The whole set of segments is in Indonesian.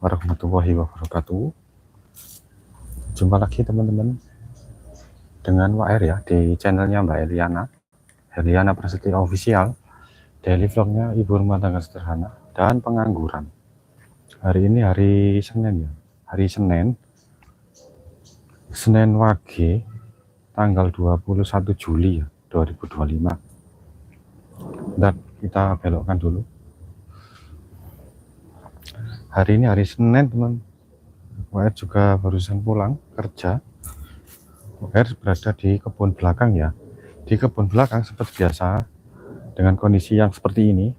Warahmatullahi wabarakatuh. Jumpa lagi teman-teman dengan WR ya di channelnya Mbak Eliana Prasetya Official. Daily vlognya ibu rumah tangga sederhana dan pengangguran. Hari ini hari Senin ya, hari Senin Wage tanggal 21 Juli ya 2025. Dan kita belokkan dulu. Hari ini hari Senin teman. WR juga barusan pulang kerja. WR berada di kebun belakang ya. Di kebun belakang seperti biasa dengan kondisi yang seperti ini.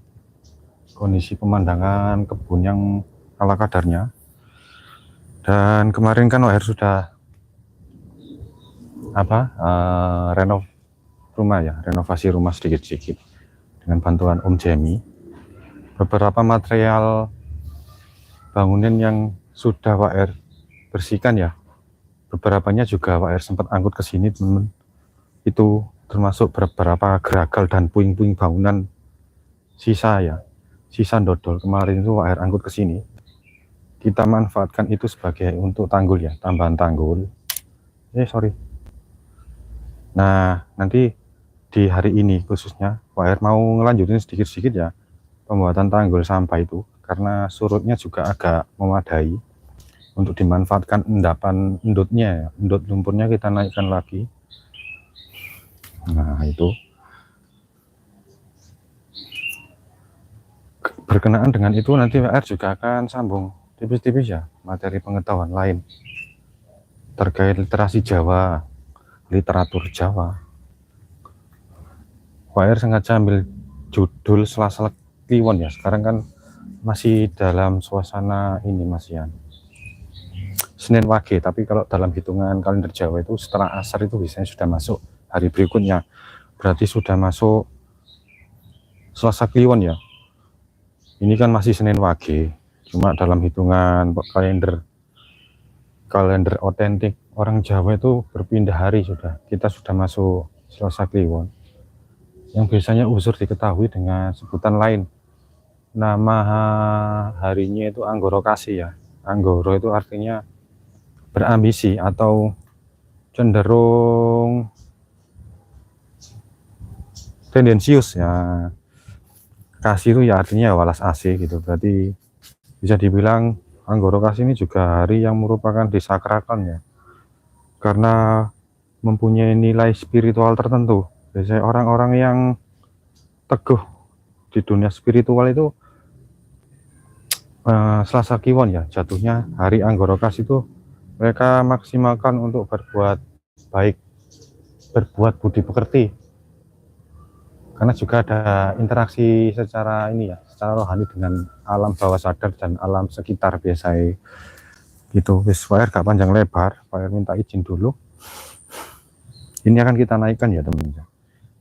Kondisi pemandangan kebun yang ala kadarnya. Dan kemarin kan WR sudah renovasi rumah sedikit-sedikit dengan bantuan Om Jemi. Beberapa material bangunan yang sudah WR bersihkan ya, beberapanya juga WR sempat angkut ke sini teman-teman. Itu termasuk beberapa geragal dan puing-puing bangunan sisa dodol kemarin itu WR angkut ke sini. Kita manfaatkan itu sebagai untuk tanggul ya, tambahan tanggul. Nah, nanti di hari ini khususnya WR mau ngelanjutin sedikit-sedikit ya pembuatan tanggul sampah itu, karena surutnya juga agak memadai untuk dimanfaatkan endapan endutnya ya. Endut lumpurnya kita naikkan lagi. Nah, itu berkenaan dengan itu nanti WR juga akan sambung tipis-tipis ya materi pengetahuan lain terkait literasi Jawa, literatur Jawa. WR sengaja ambil judul Sela-sela Kliwon ya, sekarang kan masih dalam suasana ini masih ya Senin Wage, tapi kalau dalam hitungan kalender Jawa itu setelah asar itu biasanya sudah masuk hari berikutnya, berarti sudah masuk Selasa Kliwon ya. Ini kan masih Senin Wage, cuma dalam hitungan kalender otentik orang Jawa itu berpindah hari sudah. Kita sudah masuk Selasa Kliwon, yang biasanya usur diketahui dengan sebutan lain. Nama harinya itu Anggoro Kasih ya. Anggoro itu artinya berambisi atau cenderung tendensius ya. Kasih itu ya artinya walas asih gitu, berarti bisa dibilang Anggoro Kasih ini juga hari yang merupakan disakralkan ya, karena mempunyai nilai spiritual tertentu. Biasanya orang-orang yang teguh di dunia spiritual itu Selasa Kliwon ya jatuhnya hari Anggoro Kasih itu mereka maksimalkan untuk berbuat baik, berbuat budi pekerti, karena juga ada interaksi secara ini ya, secara rohani dengan alam bawah sadar dan alam sekitar biasanya gitu. Wis WR gak panjang lebar, WR minta izin dulu. Ini akan kita naikkan ya teman-teman.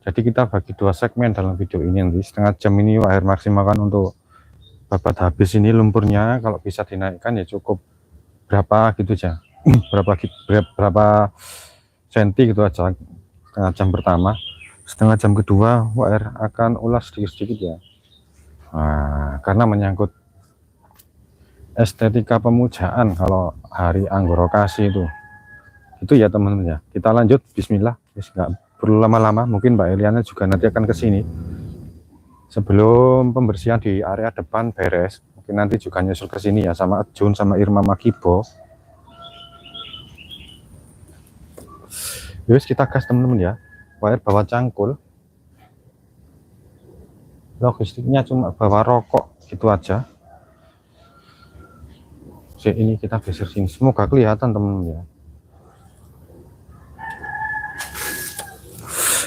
Jadi kita bagi dua segmen dalam video ini, nanti setengah jam ini WR maksimalkan untuk babat habis ini lumpurnya. Kalau bisa dinaikkan ya cukup berapa gitu aja, berapa senti gitu aja. Setengah jam pertama, setengah jam kedua WR akan ulas sedikit-sedikit ya. Nah, karena menyangkut estetika pemujaan kalau hari Anggoro Kasih itu ya teman-teman ya. Kita lanjut, bismillah. Nggak perlu lama-lama, mungkin Mbak Eliana juga nanti akan ke sini sebelum pembersihan di area depan beres. Mungkin nanti juga nyusul ke sini ya sama Jun sama Irma Makibo. Yus, kita gas teman-teman ya. WR bawa cangkul, logistiknya cuma bawa rokok gitu aja. Ini kita geser sini, semoga kelihatan teman-teman ya.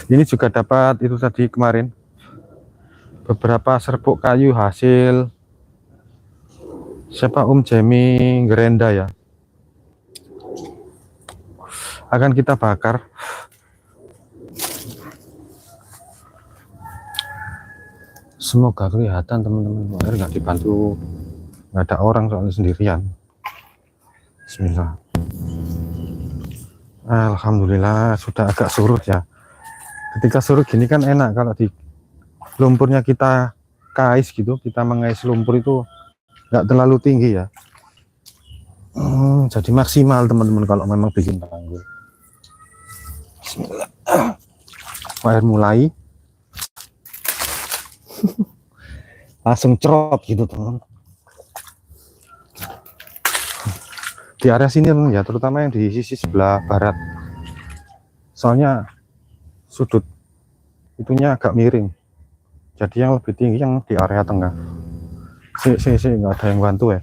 Ini juga dapat itu tadi kemarin beberapa serbuk kayu hasil siapa Om Jemi Gerenda ya, akan kita bakar. Semoga kelihatan teman-teman. WR nggak dibantu, nggak ada orang soalnya sendirian. Bismillah. Alhamdulillah sudah agak surut ya. Ketika surut gini kan enak, kalau di lumpurnya kita kais gitu, kita mengais lumpur itu nggak terlalu tinggi ya. Jadi maksimal teman-teman kalau memang bikin tanggul. Bismillah. Air mulai langsung cerot gitu teman. Di area sini ya, terutama yang di sisi sebelah barat, soalnya sudut itunya agak miring, jadi yang lebih tinggi yang di area tengah. Nggak ada yang bantu ya,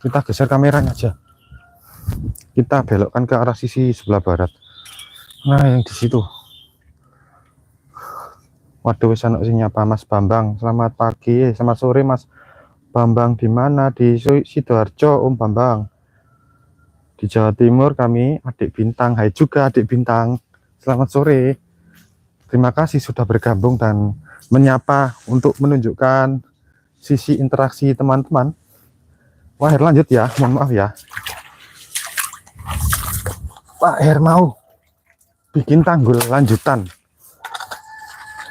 kita geser kameranya aja, kita belokkan ke arah sisi sebelah barat. Nah yang di situ, waduh wis ana sing nyapa. Mas Bambang, selamat pagi, selamat sore Mas Bambang. Di mana? Di Sidoarjo Om Bambang, di Jawa Timur. Kami adik Bintang. Hai juga adik Bintang, selamat sore. Terima kasih sudah bergabung dan menyapa untuk menunjukkan sisi interaksi teman-teman. Wah, Her lanjut ya, mohon maaf ya. Pak Her mau bikin tanggul lanjutan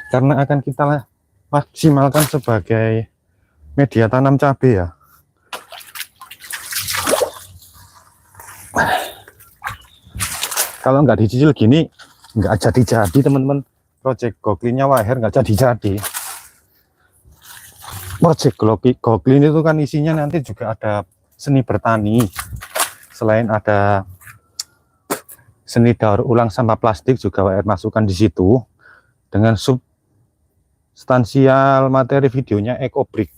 karena akan kita maksimalkan sebagai media tanam cabai ya. Kalau nggak dicicil gini nggak jadi teman-teman. Project Goclean-nya Waher nggak jadi. Project Goclean itu kan isinya nanti juga ada seni bertani, selain ada seni daur ulang sampah plastik juga Waher masukkan di situ dengan substansial materi videonya EcoBrick.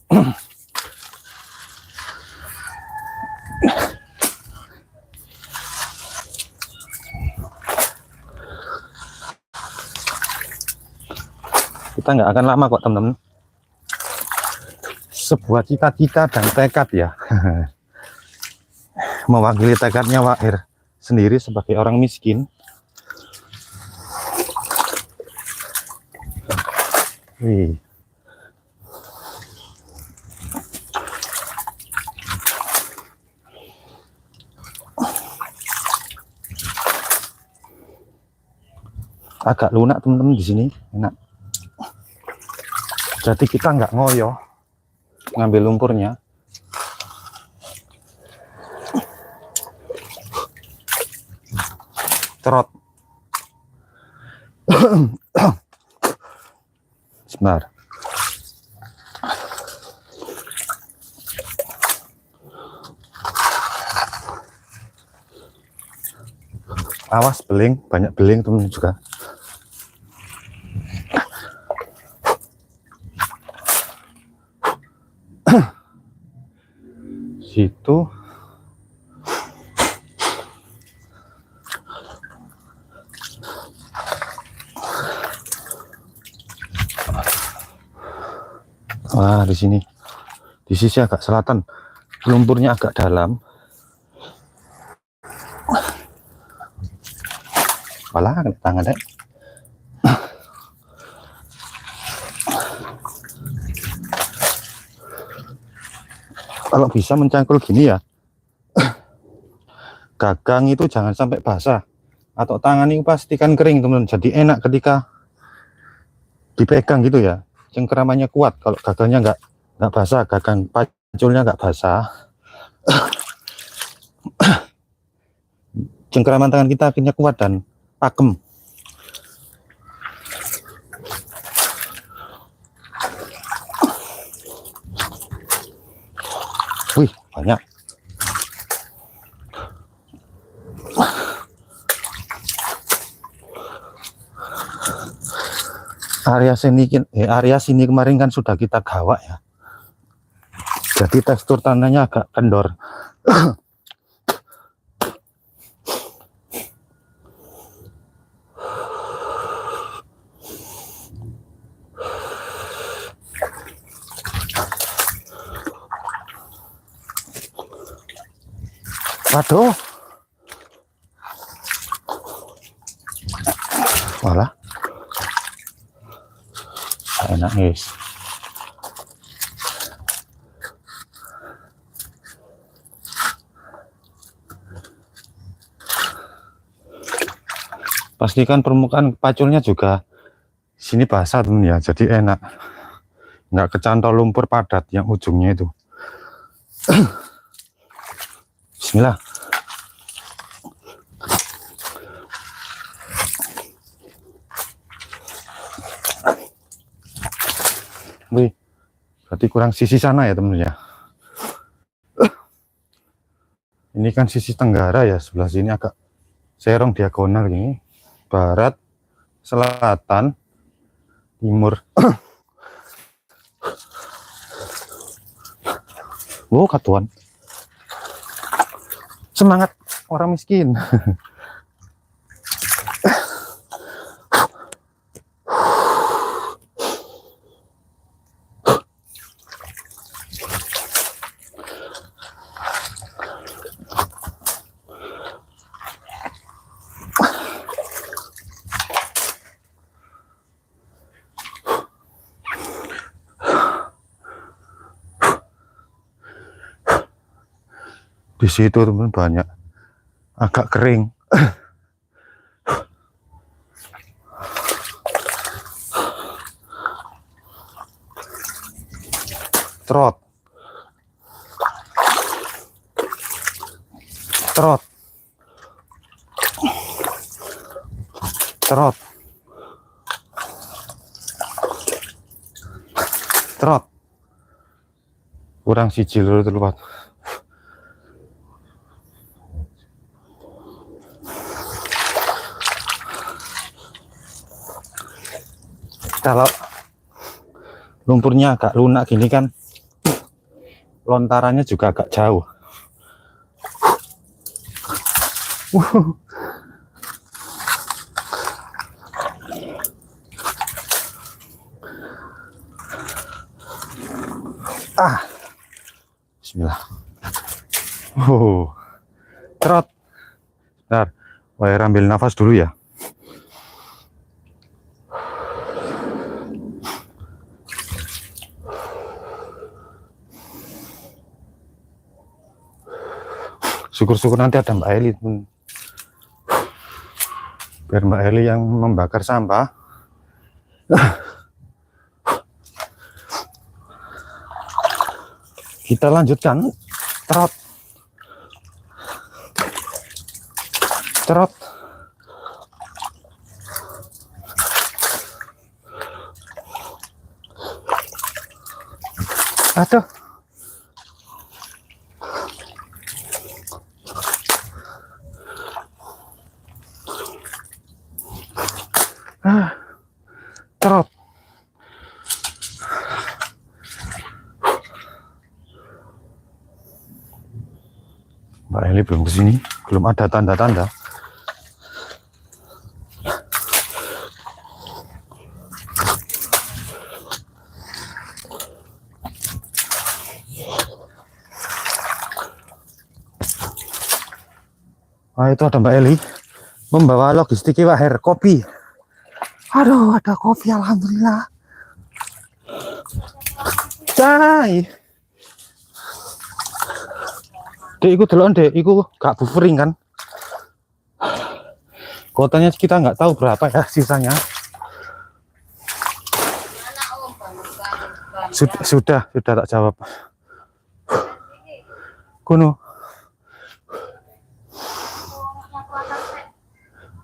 Kita nggak akan lama kok teman-teman. Sebuah cita-cita dan tekad ya. Mewakili tekadnya Waher sendiri sebagai orang miskin. Wih. Agak lunak teman-teman di sini, enak. Jadi kita nggak ngoyo ngambil lumpurnya. Cerot. Sebentar. Awas beling, banyak beling teman juga. Situ wah, di sini di sisi agak selatan lumpurnya agak dalam. Walah, kena tangan deh. Kalau bisa mencangkul gini ya, gagang itu jangan sampai basah, atau tangan ini pastikan kering teman-teman. Jadi enak ketika dipegang gitu ya, cengkeramannya kuat. Kalau gagangnya nggak basah, gagang paculnya nggak basah, cengkeraman tangan kita akhirnya kuat dan pakem. Wih, banyak. Area sini kemarin kan sudah kita gawak ya. Jadi tekstur tanahnya agak kendor. Waduh. Walah. Enak guys. Pastikan permukaan paculnya juga sini basah teman ya, jadi enak, nggak kecantol lumpur padat yang ujungnya itu. Bismillah. Berarti kurang sisi sana ya teman-teman ya. Ini kan sisi tenggara ya, sebelah sini agak serong diagonal gini. Barat, selatan, timur. Wow, katuan. Semangat orang miskin. Di situ teman banyak agak kering. Trot. Trot. Trot. Trot. Kurang siji lho terlupat. Kalau lumpurnya agak lunak gini kan lontarannya juga agak jauh. Bismillah. Trot. Bentar, saya ambil nafas dulu ya. Syukur-syukur nanti ada Mbak Eli, biar Mbak Eli yang membakar sampah. Kita lanjutkan. Trot. Trot. Aduh. Trot. Mbak Eli belum kesini, belum ada tanda-tanda. Ah, itu ada Mbak Eli membawa logistik Waher kopi. Aduh, ada kopi, alhamdulillah. Cai. Dek, iku delok dek, iku gak buffering kan? Kotanya kita nggak tahu berapa ya sisanya. Sudah tak jawab. Kuno.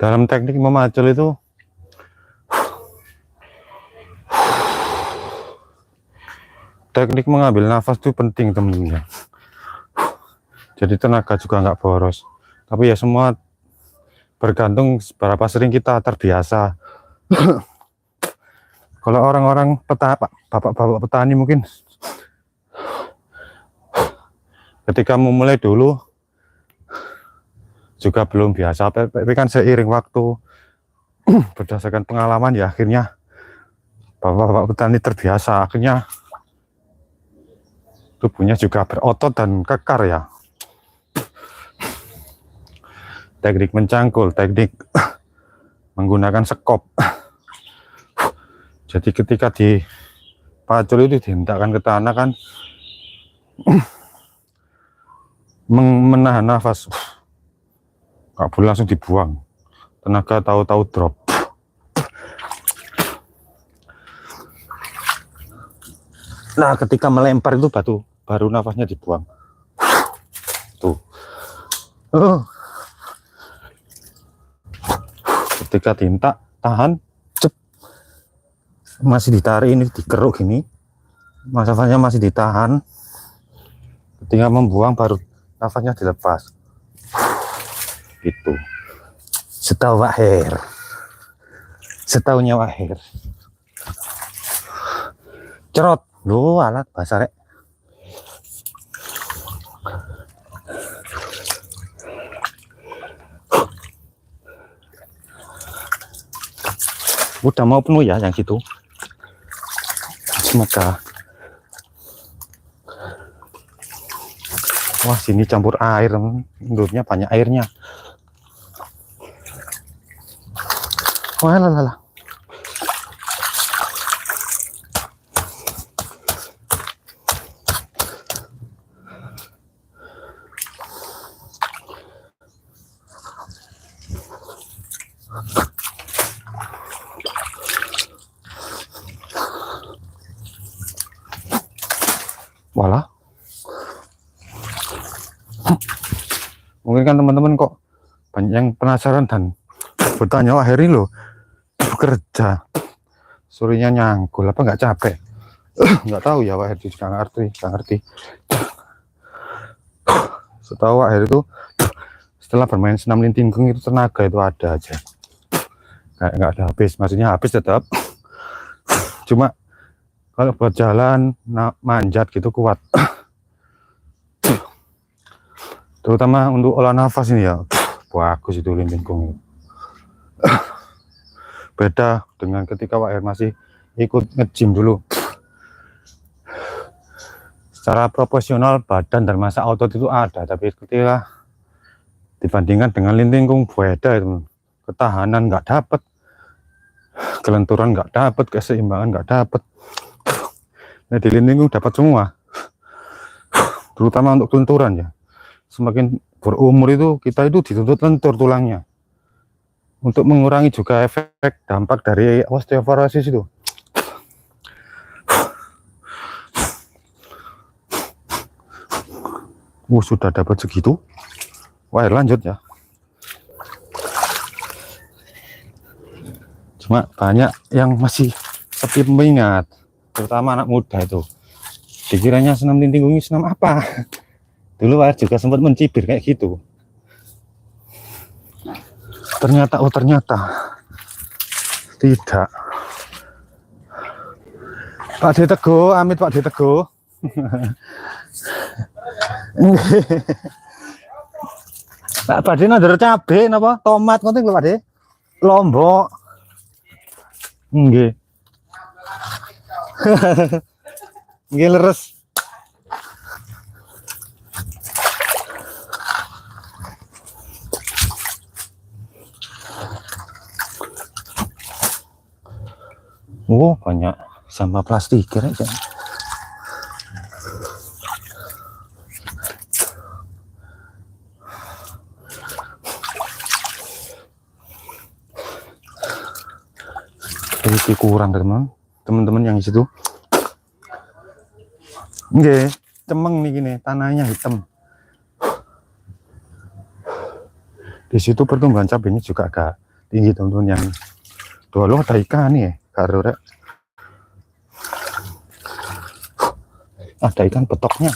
Dalam teknik memacul itu teknik mengambil nafas itu penting teman-teman. Jadi tenaga juga nggak boros. Tapi ya semua bergantung seberapa sering kita terbiasa. Kalau orang-orang bapak-bapak petani mungkin ketika memulai dulu juga belum biasa, tapi kan seiring waktu berdasarkan pengalaman ya akhirnya bapak-bapak petani terbiasa, akhirnya tubuhnya juga berotot dan kekar ya. Teknik mencangkul, teknik menggunakan sekop. Jadi ketika di pacul itu dihentakkan ke tanah kan menahan nafas, nggak boleh langsung dibuang, tenaga tahu-tahu drop. Nah, ketika melempar itu batu, baru nafasnya dibuang. Tuh. Ketika tinta, tahan, cep. Masih ditarik ini, dikeruk gini. nafasnya masih ditahan. Ketika membuang baru nafasnya dilepas. Itu. Setahu Wak Her. Setahunya Wak Her. Cerot. Loh, alat bahasa rek. Udah mau penuh ya yang situ. Semoga. Wah, sini campur air, menurutnya banyak airnya. Wah, lah. Walah. Mungkin kan teman-teman kok banyak yang penasaran dan bertanya, wah Heri loh bekerja surinya nyangkul apa nggak capek? Nggak tahu ya Wak Heri, juga nggak ngerti. Setahu Wak Heri itu setelah bermain senam lintinggung itu tenaga itu ada aja, kayak nggak ada habis, maksudnya habis tetap, cuma kalau buat jalan manjat gitu kuat. Terutama untuk olah nafas ini ya, bagus itu lintinggung. Beda dengan ketika Wak Her masih ikut nge-gym dulu. Secara proporsional badan dan massa otot itu ada, tapi ketika dibandingkan dengan lintinggung beda itu, ketahanan nggak dapet, kelenturan nggak dapet, keseimbangan nggak dapet. Nah, di lintinggung dapat semua, terutama untuk kelenturan ya. Semakin berumur itu kita itu dituntut lentur tulangnya, untuk mengurangi juga efek dampak dari osteoporosis itu. Sudah dapat segitu. Wah, lanjut ya. Cuma banyak yang masih sepi peminat, terutama anak muda itu. Dikiranya senam lintinggung ini senam apa? Dulu Wak Her juga sempat mencibir kayak gitu. Ternyata tidak. Pak D Teguh, amit Pak D Teguh. Pak D nandur cabe napa? Tomat ngoten lho Pak D. Lombok. Nggih. Nggih leres. Oh, banyak sampah plastik kira aja. Jadi kurang teman-teman yang di situ. Nggih, cemeng nih gini, tanahnya hitam. Di situ pertumbuhan cabenya juga agak tinggi teman-teman, yang dulu ada ikan nih, karo rek. Ada ikan betoknya.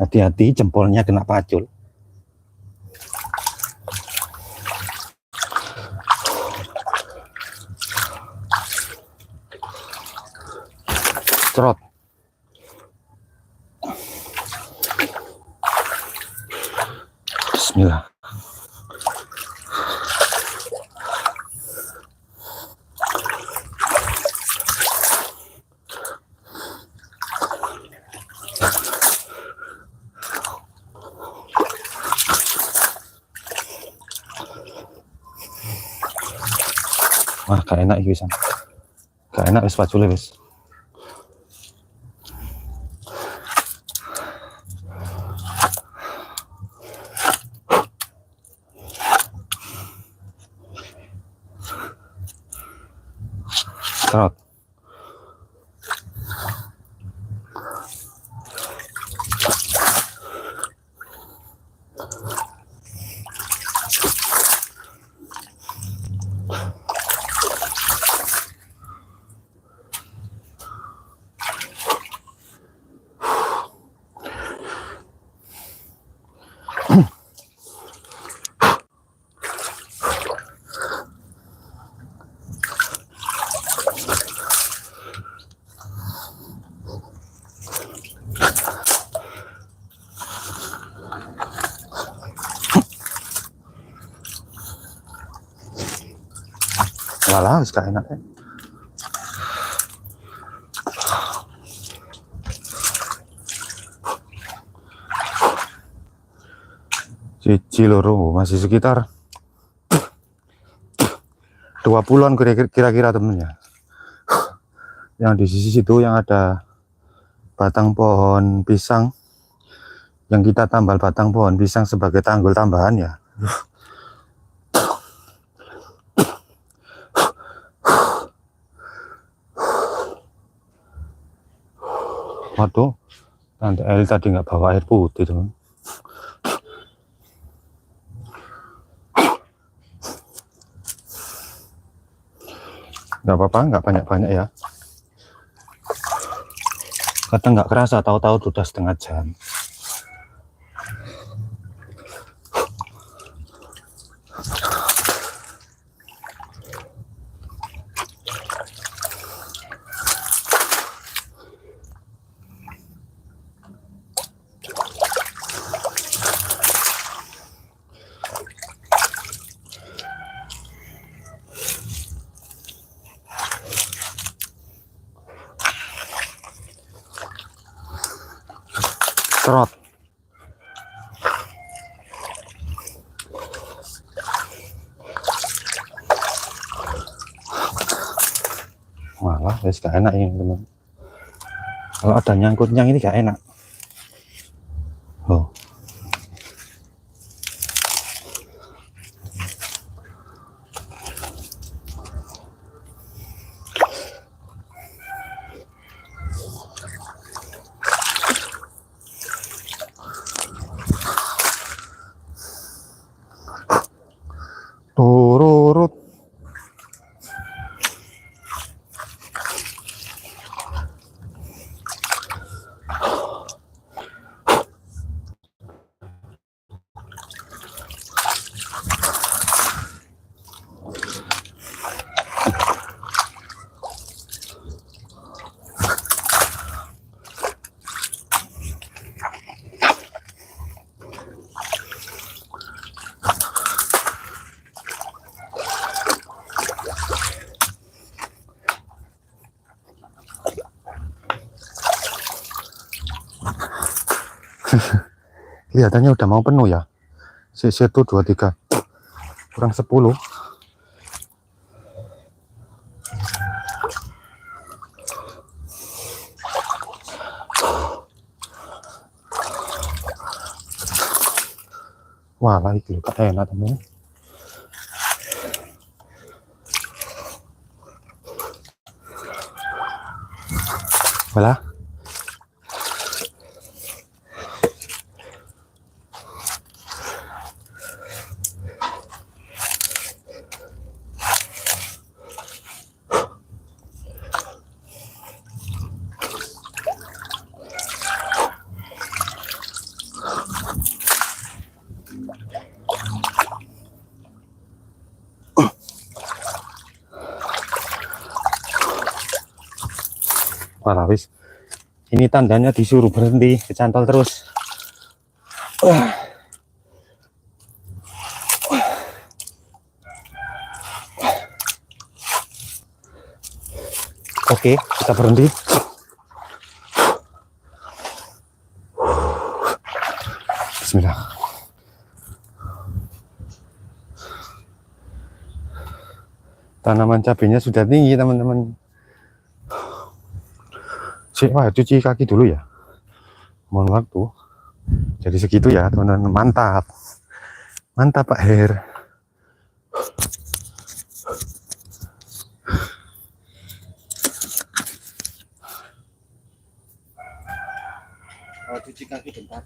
Hati-hati jempolnya kena pacul. Cerot. Bismillah. Wah, gak enak iki pisan. Gak enak wis pacule wis. Cerot. Walah, wis gak enak. Siji loro masih sekitar 20-an kira-kira temennya. Yang di sisi situ yang ada batang pohon pisang, yang kita tambal batang pohon pisang sebagai tanggul tambahan ya. Waduh, Tante Eli tadi nggak bawa air putih teman. Nggak apa-apa, nggak banyak-banyak ya. Kadang nggak kerasa, tahu-tahu sudah setengah jam. Serot. Malah wes gak enak ini teman. Kalau ada nyangkutnya ini gak enak. Oh. Tururut. Kelihatannya udah mau penuh ya. Situ 23 kurang 10. Wah lah itu gak enak teman. Walah. Walah wis. Ini tandanya disuruh berhenti, kecantol terus. Oke, kita berhenti. Bismillah. Tanaman cabenya sudah tinggi teman-teman. Wah, cuci kaki dulu ya. Mohon waktu. Jadi segitu ya teman-teman. Mantap. Mantap Pak Her. Cuci kaki bentar.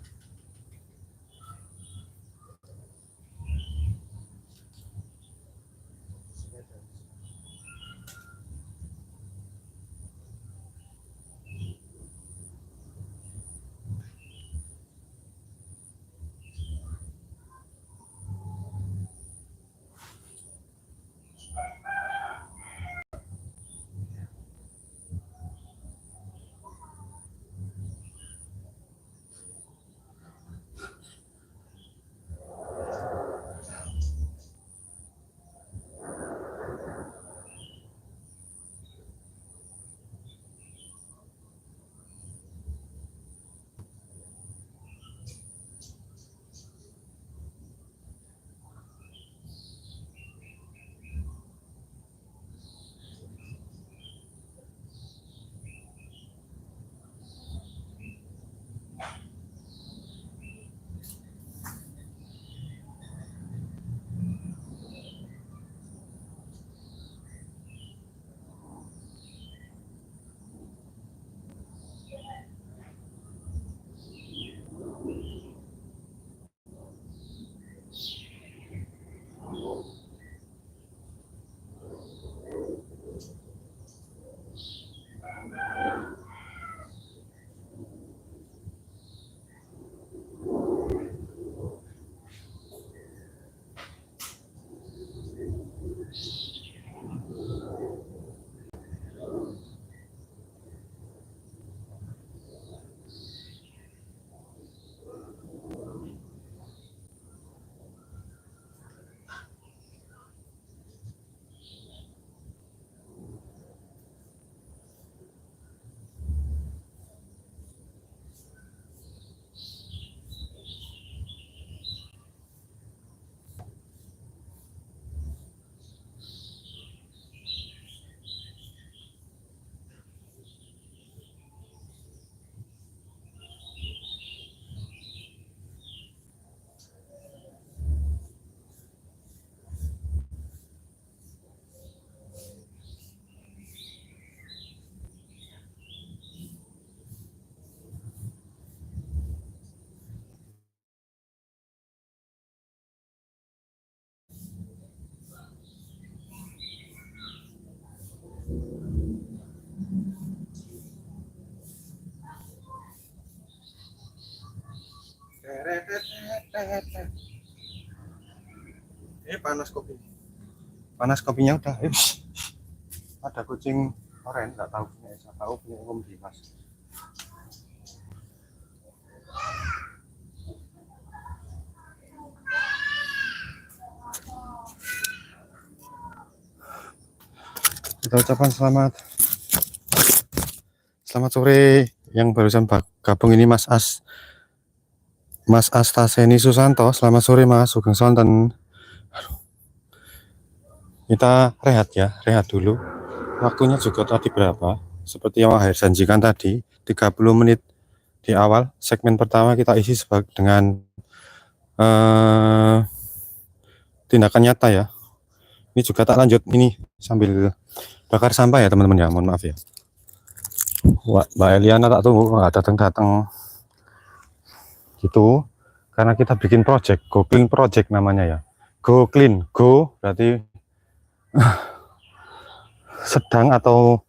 Panas kopi. Panas kopinya udah. Ada kucing oren, nggak tahu punya siapa, tahu punya Om Dimas. Kita ucapkan selamat sore yang barusan gabung ini Mas Astaseni Susanto. Selamat sore Mas Sugeng Sonten. Kita rehat dulu. Waktunya juga tadi berapa? Seperti yang saya janjikan tadi, 30 menit di awal. Segmen pertama kita isi dengan tindakan nyata ya. Ini juga tak lanjut ini sambil bakar sampah ya teman-teman ya. Mohon maaf ya. Mbak Eliana tak tunggu nggak datang gitu, karena kita bikin project, Go Clean Project namanya ya. Go Clean, go berarti sedang atau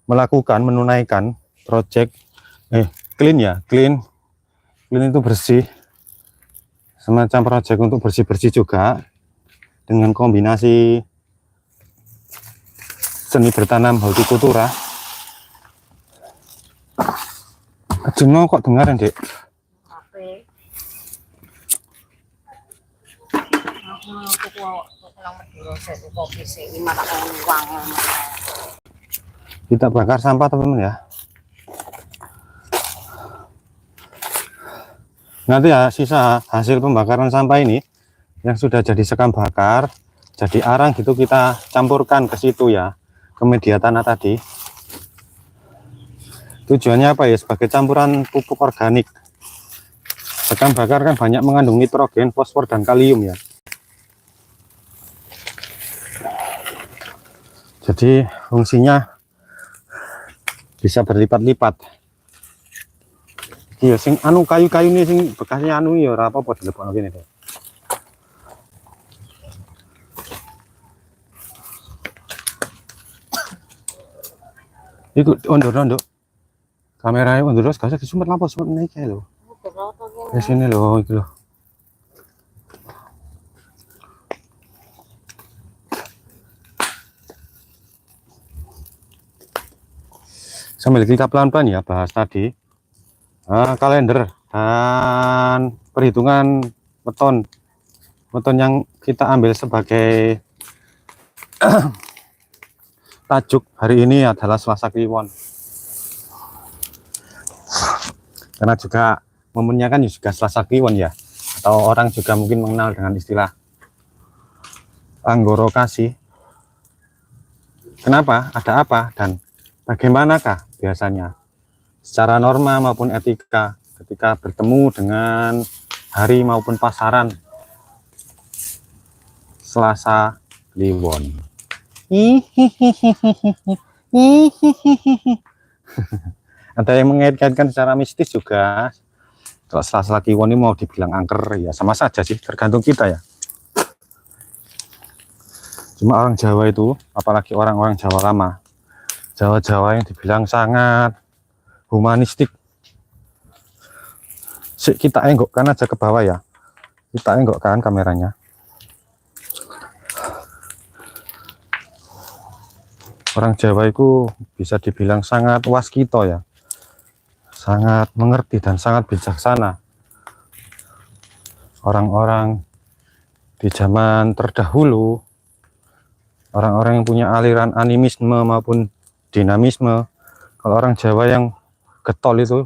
melakukan, menunaikan project clean ya, clean itu bersih, semacam project untuk bersih-bersih juga, dengan kombinasi seni bertanam hortikultura. Cuma kok dengaran dek? Kita bakar sampah teman-teman ya. Nanti ya sisa hasil pembakaran sampah ini yang sudah jadi sekam bakar, jadi arang gitu, kita campurkan ke situ ya, ke media tanah tadi. Tujuannya apa ya? Sebagai campuran pupuk organik. Sekam bakar kan banyak mengandung nitrogen, fosfor, dan kalium ya. Jadi fungsinya bisa berlipat-lipat. Iya, sing anu kayu-kayu ini sing bekasnya anu ya ora apa-apa dilepokno kene deh. Iku ondur-ondur. Kameranya ondur terus gak usah disumpet lampu, sumpet naik ya lho. Di sini lho, itu lho. Sambil kita pelan-pelan ya bahas tadi kalender dan perhitungan weton yang kita ambil sebagai tajuk hari ini adalah Selasa Kliwon, karena juga momennya kan juga Selasa Kliwon ya, atau orang juga mungkin mengenal dengan istilah Anggoro Kasih. Kenapa? Ada apa? Dan bagaimanakah biasanya secara norma maupun etika ketika bertemu dengan hari maupun pasaran Selasa Kliwon? Ada yang mengaitkan secara mistis juga. Kalau Selasa Kliwon ini mau dibilang angker ya sama saja sih, tergantung kita ya. Cuma orang Jawa itu, apalagi orang-orang Jawa lama, Jawa-Jawa yang dibilang sangat humanistik. Kita enggokkan aja ke bawah ya, kita enggokkan kameranya. Orang Jawa itu bisa dibilang sangat waskito ya, sangat mengerti dan sangat bijaksana. Orang-orang di zaman terdahulu, orang-orang yang punya aliran animisme maupun dinamisme. Kalau orang Jawa yang getol itu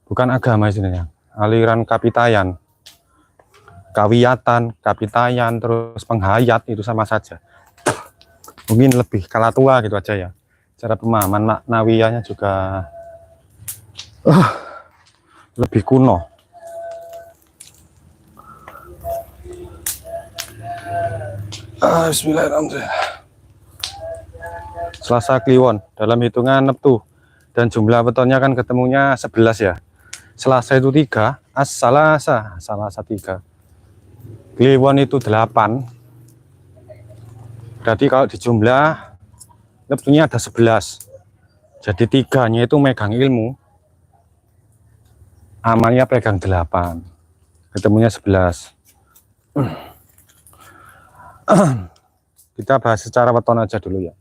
bukan agama istilahnya, aliran kapitayan, kawiyatan, kapitayan, terus penghayat, itu sama saja. Mungkin lebih kala tua gitu aja ya. Cara pemahaman maknawiyahnya juga lebih kuno. Bismillahirrahmanirrahim. Selasa Kliwon dalam hitungan neptu dan jumlah wetonnya kan ketemunya 11 ya. Selasa itu 3, Selasa 3. Kliwon itu 8. Berarti kalau dijumlah neptunya ada 11. Jadi 3-nya itu megang ilmu. amalnya pegang 8, ketemunya 11. Kita bahas secara weton aja dulu ya.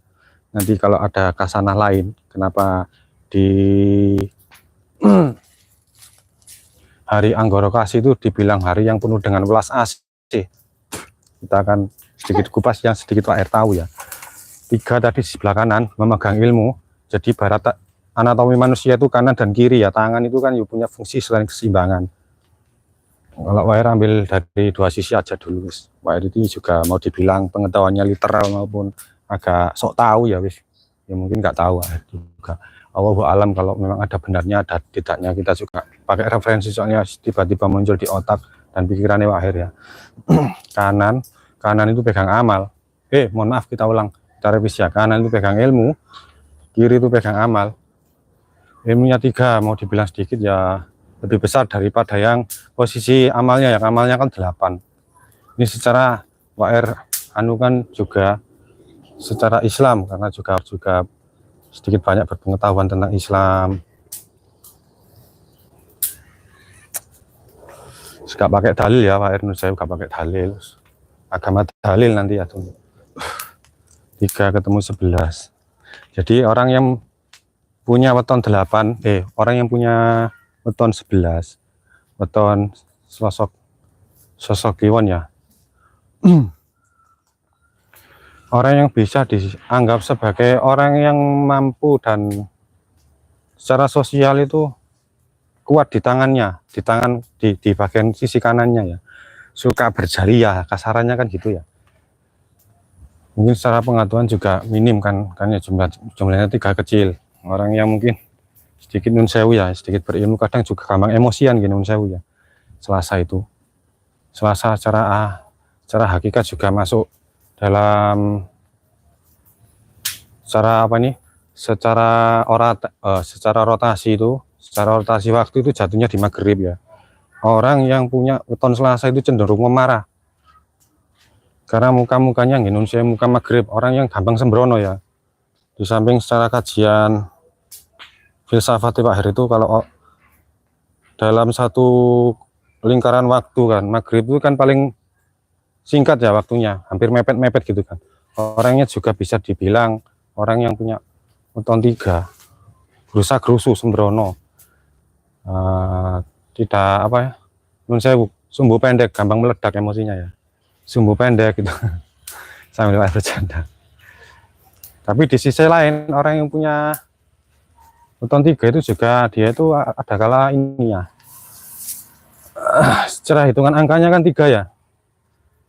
Nanti kalau ada kasanah lain, kenapa di hari Anggoro Kasi itu dibilang hari yang penuh dengan welas asih. Kita akan sedikit kupas yang sedikit Pak R tahu ya. 3 tadi di sebelah kanan memegang ilmu. Jadi barat anatomi manusia itu kanan dan kiri ya. Tangan itu kan punya fungsi selain keseimbangan. Kalau Pak R ambil dari 2 sisi aja dulu, Pak R ini juga mau dibilang pengetahuannya literal maupun agak sok tahu ya wis. Ya mungkin nggak tahu juga. Allahu alam kalau memang ada benarnya ada tidaknya, kita juga pakai referensi soalnya tiba-tiba muncul di otak dan pikirannya Pak R ya. kanan itu pegang amal. Mohon maaf, kita ulang, kita revisi ya. Kanan itu pegang ilmu, kiri itu pegang amal. Ilmunya 3, mau dibilang sedikit ya lebih besar daripada yang posisi amalnya, yang amalnya kan 8. Ini secara Pak R anu kan juga secara Islam, karena juga sedikit banyak berpengetahuan tentang Islam. Gak pakai dalil ya Pak R, saya gak pakai dalil. Agama dalil nanti ya tunggu. 3 ketemu 11. Jadi orang yang punya weton 8, orang yang punya weton 11, weton sosok kliwon ya. Orang yang bisa dianggap sebagai orang yang mampu dan secara sosial itu kuat di tangannya, di bagian sisi kanannya ya. Suka berjariah, kasarannya kan gitu ya. Mungkin secara pengetahuan juga minim kan ya jumlahnya 3 kecil. Orang yang mungkin sedikit nun sewu ya, sedikit berilmu, kadang juga gampang emosian gini nun sewu ya. Selasa secara hakikat juga masuk dalam secara rotasi itu, secara rotasi waktu itu jatuhnya di maghrib ya. Orang yang punya weton Selasa itu cenderung memarah karena muka-mukanya nginun saya muka maghrib, orang yang gampang sembrono ya. Di samping secara kajian filsafat Pak Her itu, kalau dalam satu lingkaran waktu kan, maghrib itu kan paling singkat ya waktunya, hampir mepet-mepet gitu kan. Orangnya juga bisa dibilang orang yang punya weton 3, berusaha gerusu sembrono, tidak nun sewu, sumbu pendek, gampang meledak emosinya ya, sumbu pendek gitu. Sambil bercanda. Tapi di sisi lain, orang yang punya weton 3 itu juga dia itu ada kala ini ya, secara hitungan angkanya kan 3 ya.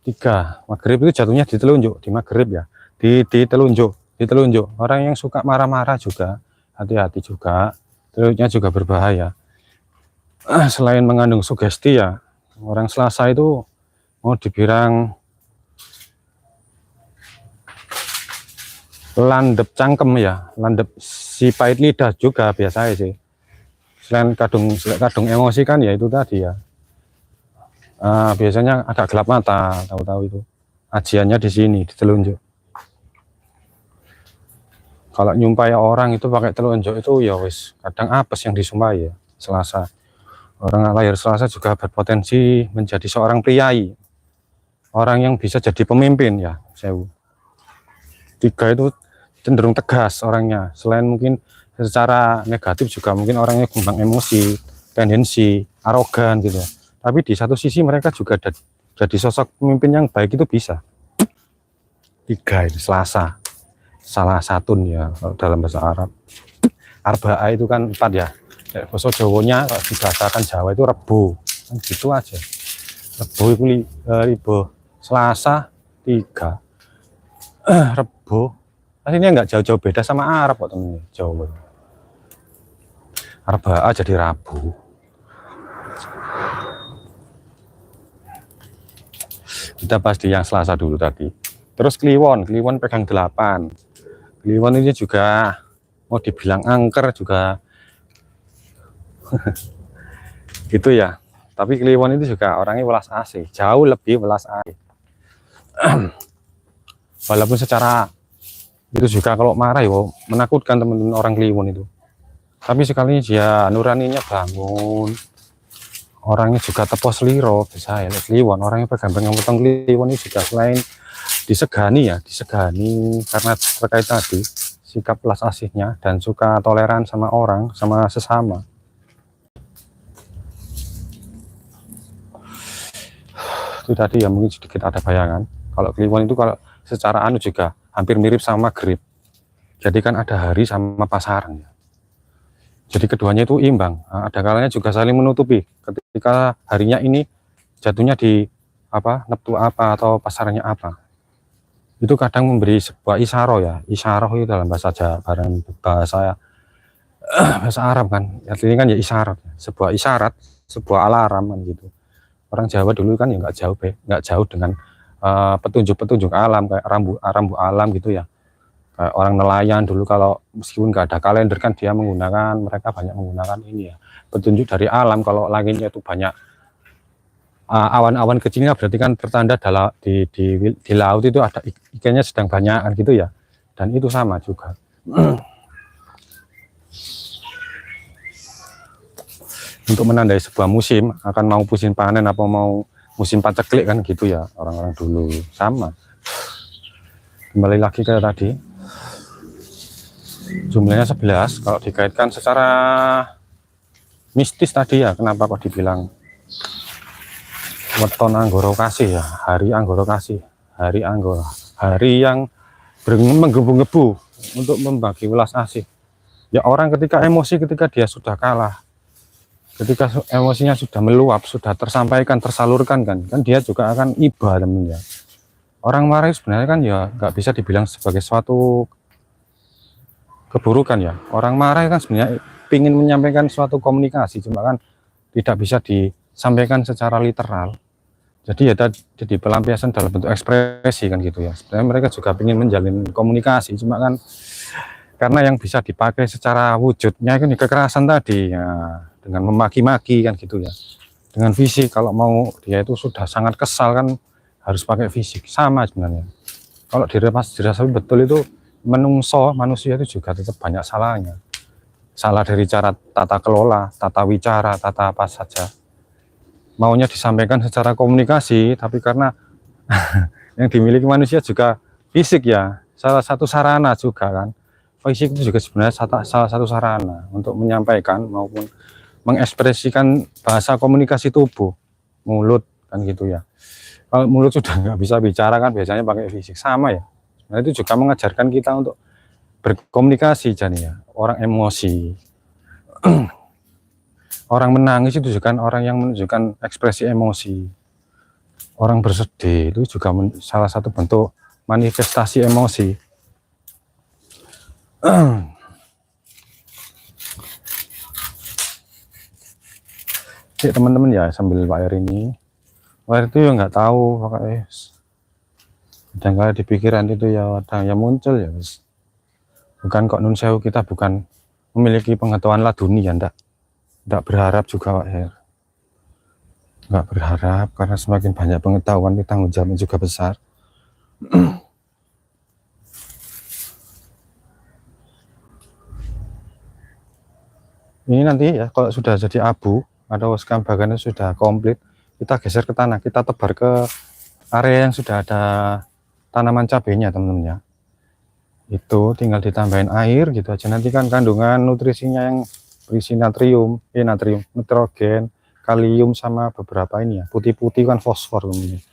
3 maghrib itu jatuhnya di telunjuk, di maghrib ya, di telunjuk. Orang yang suka marah-marah juga hati-hati juga, telunjuknya juga berbahaya. Selain mengandung sugesti ya, orang Selasa itu mau dibilang landep cangkem ya, landep si pahit lidah juga biasa sih. Selain kadung emosi kan ya itu tadi ya. Biasanya agak gelap mata, tahu-tahu itu. Ajiannya di sini, di telunjuk. Kalau nyumpai orang itu pakai telunjuk itu ya wis, kadang apes yang disumpai ya, Selasa. Orang lahir Selasa juga berpotensi menjadi seorang priai. Orang yang bisa jadi pemimpin ya, sewu. 3 itu cenderung tegas orangnya. Selain mungkin secara negatif juga mungkin orangnya gampang emosi, tendensi, arogan gitu ya. Tapi di satu sisi mereka juga jadi sosok pemimpin yang baik itu bisa. 3 ini Selasa, salah satu ya dalam bahasa Arab. Arba'a itu kan 4 ya. Bahasa Jawanya kalau dibahasakan Jawa itu Rebo, kan gitu aja. Rebo itu Rebo, Selasa 3. Rebo, aslinya nggak jauh-jauh beda sama Arab kok temen Jawa. Arba'a jadi Rabu. Kita bahas di yang Selasa dulu tadi. Terus Kliwon pegang 8. Kliwon ini juga mau dibilang angker juga gitu ya. Tapi Kliwon itu juga orangnya welas asih, jauh lebih welas asih. Walaupun secara itu juga kalau marah ya menakutkan teman-teman orang Kliwon itu. Tapi sekali dia nuraninya bangun, orangnya juga tepos liro bisa ya kliwon, orangnya pegang-pegang potong kliwon ini juga selain disegani ya, disegani karena terkait tadi sikap belas asihnya dan suka toleran sama orang, sama sesama. Itu tadi ya mungkin sedikit ada bayangan. Kalau kliwon itu kalau secara anu juga hampir mirip sama grip. Jadi kan ada hari sama pasaran ya. Jadi keduanya itu imbang. Nah, ada kalanya juga saling menutupi. Ketika harinya ini jatuhnya di apa, neptu apa atau pasarannya apa. Itu kadang memberi sebuah isyarah ya. Isyarah itu dalam bahasa Jawa, bahasa bahasa Arab kan. Artinya kan ya isyarat, sebuah isyarat, sebuah alarm kan gitu. Orang Jawa dulu kan ya nggak jauh dengan petunjuk-petunjuk alam kayak rambu alam gitu ya. Kayak orang nelayan dulu kalau meskipun nggak ada kalender kan dia menggunakan, mereka banyak menggunakan ini ya, petunjuk dari alam. Kalau langitnya itu banyak awan-awan kecilnya berarti kan pertanda di laut itu ada ikannya sedang banyak kan gitu ya. Dan itu sama juga. Untuk menandai sebuah musim akan mau musim panen apa mau musim paceklik kan gitu ya, orang-orang dulu sama. Kembali lagi ke tadi, jumlahnya 11. Kalau dikaitkan secara mistis tadi ya, kenapa kok dibilang weton Anggoro Kasih ya, hari Anggoro Kasih, hari Anggoro, hari yang menggebu-gebu untuk membagi welas asih. Ya orang ketika emosi, ketika dia sudah kalah, ketika emosinya sudah meluap, sudah tersampaikan, tersalurkan kan dia juga akan iba temennya. Orang marah sebenarnya kan ya nggak bisa dibilang sebagai suatu keburukan ya. Orang marah kan sebenarnya ingin menyampaikan suatu komunikasi, cuma kan tidak bisa disampaikan secara literal. Jadi ya jadi pelampiasan dalam bentuk ekspresi kan gitu ya. Sebenarnya mereka juga ingin menjalin komunikasi, cuma kan karena yang bisa dipakai secara wujudnya kan kekerasan tadi ya, dengan memaki-maki kan gitu ya. Dengan fisik, kalau mau dia itu sudah sangat kesal kan harus pakai fisik. Sama sebenarnya. Kalau dirasa betul itu manusia itu juga tetap banyak salahnya. Salah dari cara tata kelola, tata wicara, tata apa saja. Maunya disampaikan secara komunikasi, tapi karena yang dimiliki manusia juga fisik ya, salah satu sarana juga kan. Fisik itu juga sebenarnya salah satu sarana untuk menyampaikan maupun mengekspresikan bahasa komunikasi tubuh, mulut kan gitu ya. Kalau mulut sudah nggak bisa bicara kan biasanya pakai fisik, sama ya. Nah itu juga mengajarkan kita untuk berkomunikasi jadi ya. Orang emosi, orang menangis itu juga kan orang yang menunjukkan ekspresi emosi. Orang bersedih itu juga salah satu bentuk manifestasi emosi. Teman-teman ya sambil air ini, air itu ya nggak tahu pakai dan kalau di pikiran itu ya ada yang muncul ya bukan kok nun sewu, kita bukan memiliki pengetahuan laduni ya, ndak berharap juga Pak Her, nggak berharap karena semakin banyak pengetahuan tanggung jawabnya juga besar. Ini nanti ya kalau sudah jadi abu atau bagannya sudah komplit, kita geser ke tanah, kita tebar ke area yang sudah ada tanaman cabenya teman-teman ya. Itu tinggal ditambahin air gitu aja, nanti kan kandungan nutrisinya yang berisi natrium, nitrogen, kalium sama beberapa ini ya, putih-putih kan fosfor kemudian.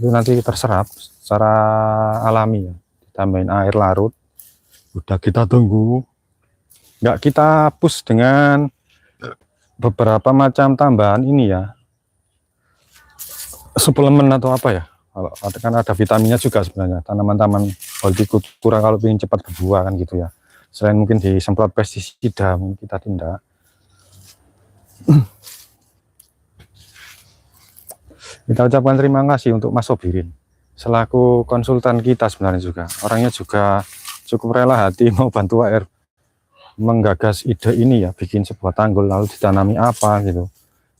Itu nanti terserap secara alami ya, ditambahin air larut, udah kita tunggu. Nggak kita push dengan beberapa macam tambahan ini ya, suplemen atau apa ya, kalau kan ada vitaminnya juga sebenarnya tanaman-tanaman hortikultura kalau ingin cepat berbuah kan gitu ya. Selain mungkin disemprot pestisida mungkin kita tindak. Kita ucapkan terima kasih untuk Mas Sobirin selaku konsultan kita sebenarnya juga. Orangnya juga cukup rela hati mau bantu AR menggagas ide ini ya, bikin sebuah tanggul lalu ditanami apa gitu.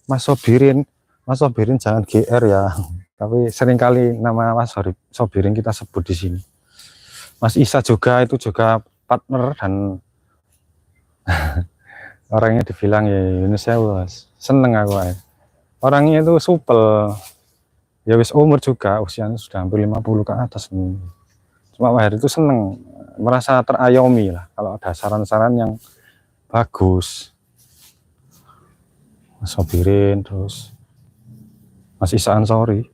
Mas Sobirin jangan GR ya, tapi seringkali nama Mas Sobirin kita sebut di sini. Mas Isa juga itu juga partner dan orangnya dibilang ya Indonesia, seneng aku ya. orangnya itu supel, ya wis umur juga, usianya sudah hampir 50 ke atas nih. Cuma Pak Heri itu seneng, merasa terayomi lah kalau ada saran-saran yang bagus. Mas Sobirin, terus Mas Isa Ansori.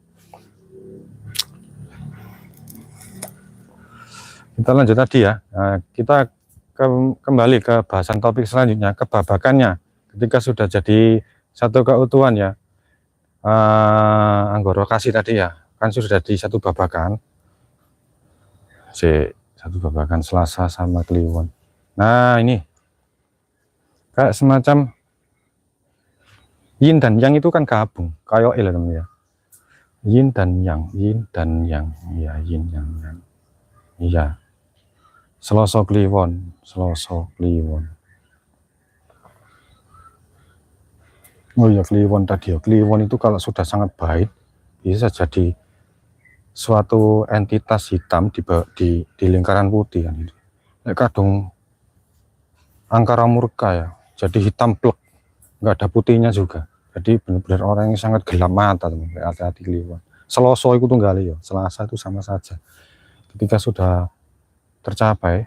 Kita lanjut tadi ya. Nah, kita kembali ke bahasan topik selanjutnya, kebabakannya. Ketika sudah jadi satu keutuhan ya, Anggoro Kasih tadi ya, kan sudah di satu babakan. Satu babakan Selasa sama Kliwon. Nah ini kayak semacam yin dan yang itu kan gabung, kayak teman ya. Yin dan yang, iya yin yang. Iya. Selasa Kliwon. Oh ya Kliwon tadi ya. Kliwon itu kalau sudah sangat baik bisa jadi suatu entitas hitam di lingkaran putih kan itu. Kadung angkara murka ya. Jadi hitam plek, nggak ada putihnya juga. Jadi benar-benar orang yang sangat gelap mata teman. Hati-hati Kliwon. Selasa itu tunggal ya. Selasa itu sama saja. Ketika sudah tercapai,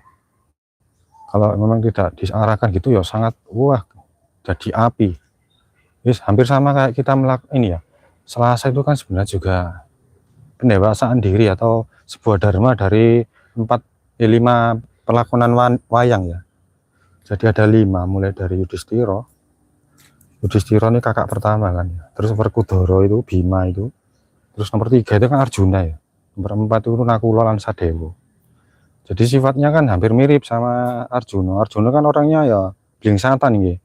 kalau memang tidak diarahkan gitu ya sangat wah jadi api. Yes, hampir sama kayak kita melakukan ini ya. Selasa itu kan sebenarnya juga pendewasaan diri atau sebuah dharma dari 5 perlakonan wayang ya. Jadi ada 5, mulai dari Yudhistira ini kakak pertama kan ya. Terus Werkudara itu Bima itu. Terus nomor 3 itu kan Arjuna ya. Nomor 4 itu Nakula lan Sadewa. Jadi sifatnya kan hampir mirip sama Arjuna. Arjuna kan orangnya ya bling satan gitu.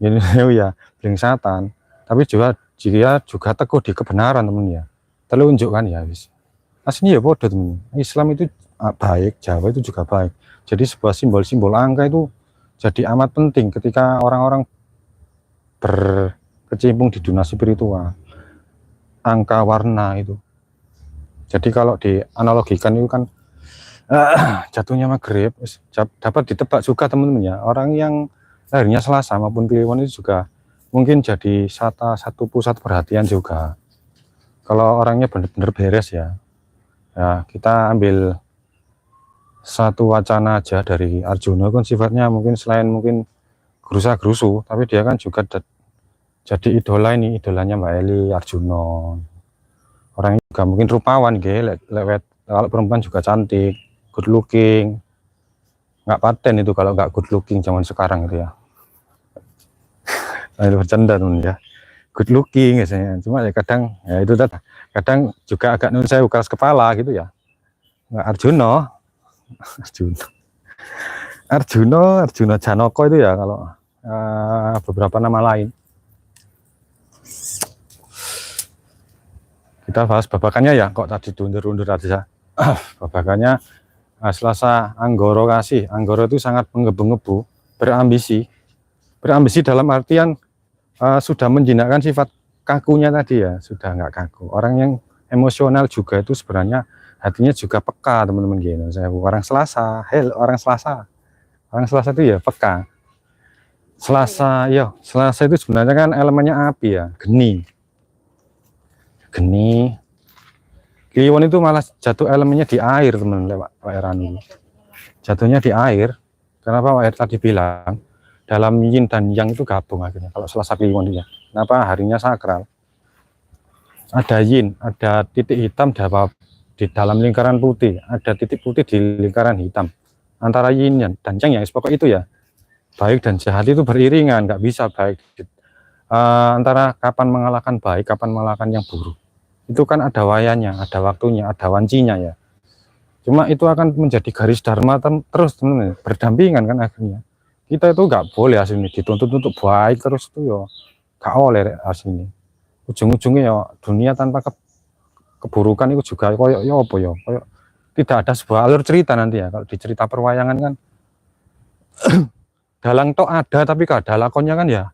Ini ya bling satan. Tapi juga dia juga teguh di kebenaran temen ya. Telunjuk kan ya wis. Aslinya ya bodoh temen. Islam itu baik, Jawa itu juga baik. Jadi sebuah simbol-simbol angka itu jadi amat penting ketika orang-orang berkecimpung di dunia spiritual. Angka warna itu. Jadi kalau dianalogikan itu kan jatuhnya maghrib dapat ditebak juga teman-teman ya. Orang yang lahirnya Selasa maupun Kliwon itu juga mungkin jadi satu pusat perhatian juga. Kalau orangnya benar-benar beres ya. Ya kita ambil satu wacana aja dari Arjuna kan sifatnya mungkin selain mungkin gerusa-gerusu, tapi dia kan juga jadi idolanya Mbak Eli Arjuna. Orangnya juga mungkin rupawan lewat kalau perempuan juga cantik, good looking. Nggak paten itu kalau nggak good looking zaman sekarang itu ya. Nah, itu bercanda teman ya. Good looking biasanya. Cuma ya kadang ya itu kadang juga agak nun saya keras kepala gitu ya. Nggak Arjuna Janoko itu ya kalau beberapa nama lain. Kita bahas babakannya ya, kok tadi diundur-undur aja. Babakannya Selasa Anggoro Kasih. Anggoro itu sangat menggebu-gebu, berambisi dalam artian sudah menjinakkan sifat kakunya tadi ya, sudah nggak kaku. Orang yang emosional juga itu sebenarnya hatinya juga peka teman-teman gini. Orang Selasa itu ya peka. Selasa itu sebenarnya kan elemennya api ya, geni. Kliwon itu malah jatuh elemennya di air teman Pak Erani. Jatuhnya di air. Kenapa Pak Er tadi bilang dalam yin dan yang itu gabung akhirnya. Kalau Selasa Kliwon ya. Kenapa harinya sakral? Ada yin, ada titik hitam di dalam lingkaran putih, ada titik putih di lingkaran hitam. Antara yin dan yang pokok itu ya. Baik dan jahat itu beriringan, nggak bisa baik. Antara kapan mengalahkan baik, kapan mengalahkan yang buruk. Itu kan ada wayanya, ada waktunya, ada wancinya ya. Cuma itu akan menjadi garis dharma terus teman-teman, berdampingan kan akhirnya. Kita itu nggak boleh aslinya dituntut untuk baik terus itu ya, nggak oleh aslinya. Ujung-ujungnya ya dunia tanpa keburukan itu juga koyok ya apa ya, koyok tidak ada sebuah alur cerita nanti ya. Kalau di cerita perwayangan kan dalang tok ada tapi gak ada lakonnya kan ya.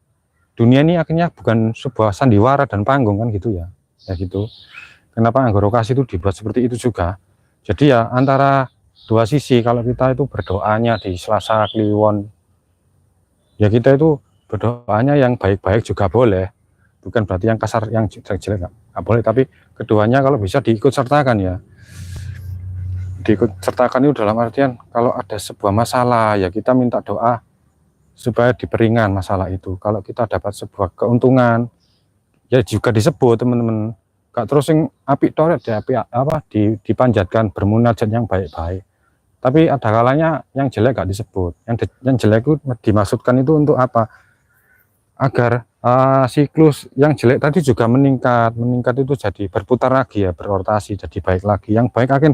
Dunia ini akhirnya bukan sebuah sandiwara dan panggung kan gitu ya. Ya gitu. Kenapa Anggoro Kasih itu dibuat seperti itu juga? Jadi ya antara dua sisi, kalau kita itu berdoanya di Selasa Kliwon, ya kita itu berdoanya yang baik-baik juga boleh. bukan berarti yang kasar, yang jelek nggak boleh, tapi keduanya kalau bisa diikut sertakan ya. Diikut sertakan itu dalam artian kalau ada sebuah masalah ya kita minta doa supaya diperingan masalah itu. Kalau kita dapat sebuah keuntungan ya juga disebut teman-teman. Gak terus yang apik toret ya, dipanjatkan bermunajat yang baik-baik. Tapi ada kalanya yang jelek gak disebut. Yang jelek itu dimaksudkan itu untuk apa? Agar siklus yang jelek tadi juga meningkat itu jadi berputar lagi ya, berrotasi jadi baik lagi. Yang baik akan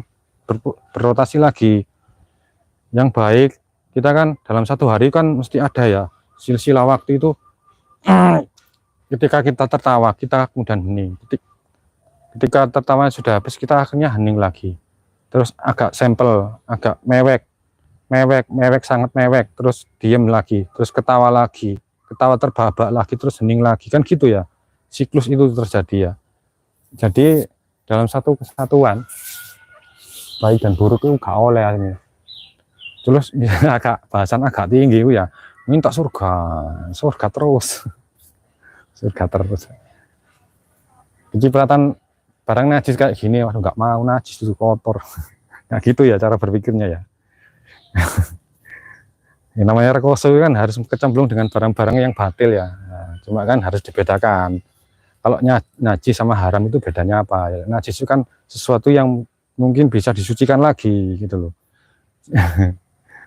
berrotasi lagi. Yang baik kita kan dalam satu hari kan mesti ada ya silsilah waktu itu. Ketika kita tertawa kita kemudian hening, ketika tertawa sudah habis kita akhirnya hening lagi, terus agak sampel, agak mewek, sangat mewek, terus diem lagi, terus ketawa lagi, ketawa terbahak lagi, terus hening lagi, kan gitu ya siklus itu terjadi ya. Jadi dalam satu kesatuan baik dan buruk itu gak oleh ini. Terus ya, agak bahasan agak tinggi ya, minta surga terus. Surga terus. Pencipratan barang najis kayak gini, waduh nggak mau, najis itu kotor. Nah gitu ya cara berpikirnya ya. Yang namanya rekoso kan harus kecemplung dengan barang-barang yang batil ya. Nah, cuma kan harus dibedakan. Kalau najis sama haram itu bedanya apa? Ya, najis itu kan sesuatu yang mungkin bisa disucikan lagi gitu loh.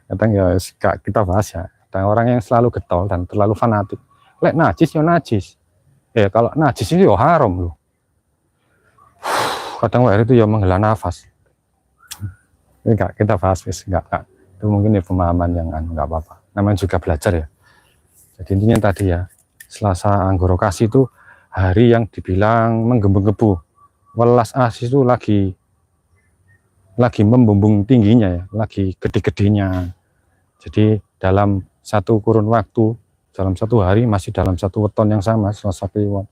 Kadang ya kita bahas ya. Ada orang yang selalu getol dan terlalu fanatik. Lek najis ya najis. Ya kalau najis itu ya haram loh. Kadang itu ya menghela nafas. Ini enggak kita bahas enggak. Itu mungkin ya pemahaman yang enggak apa-apa. Namanya juga belajar ya. Jadi intinya tadi ya, Selasa Anggorokasi itu hari yang dibilang menggebu-gebu. Welas Asis itu lagi membumbung tingginya ya, lagi gede-gedenya. Jadi dalam satu kurun waktu, dalam satu hari masih dalam satu weton yang sama, Selasa Kliwon.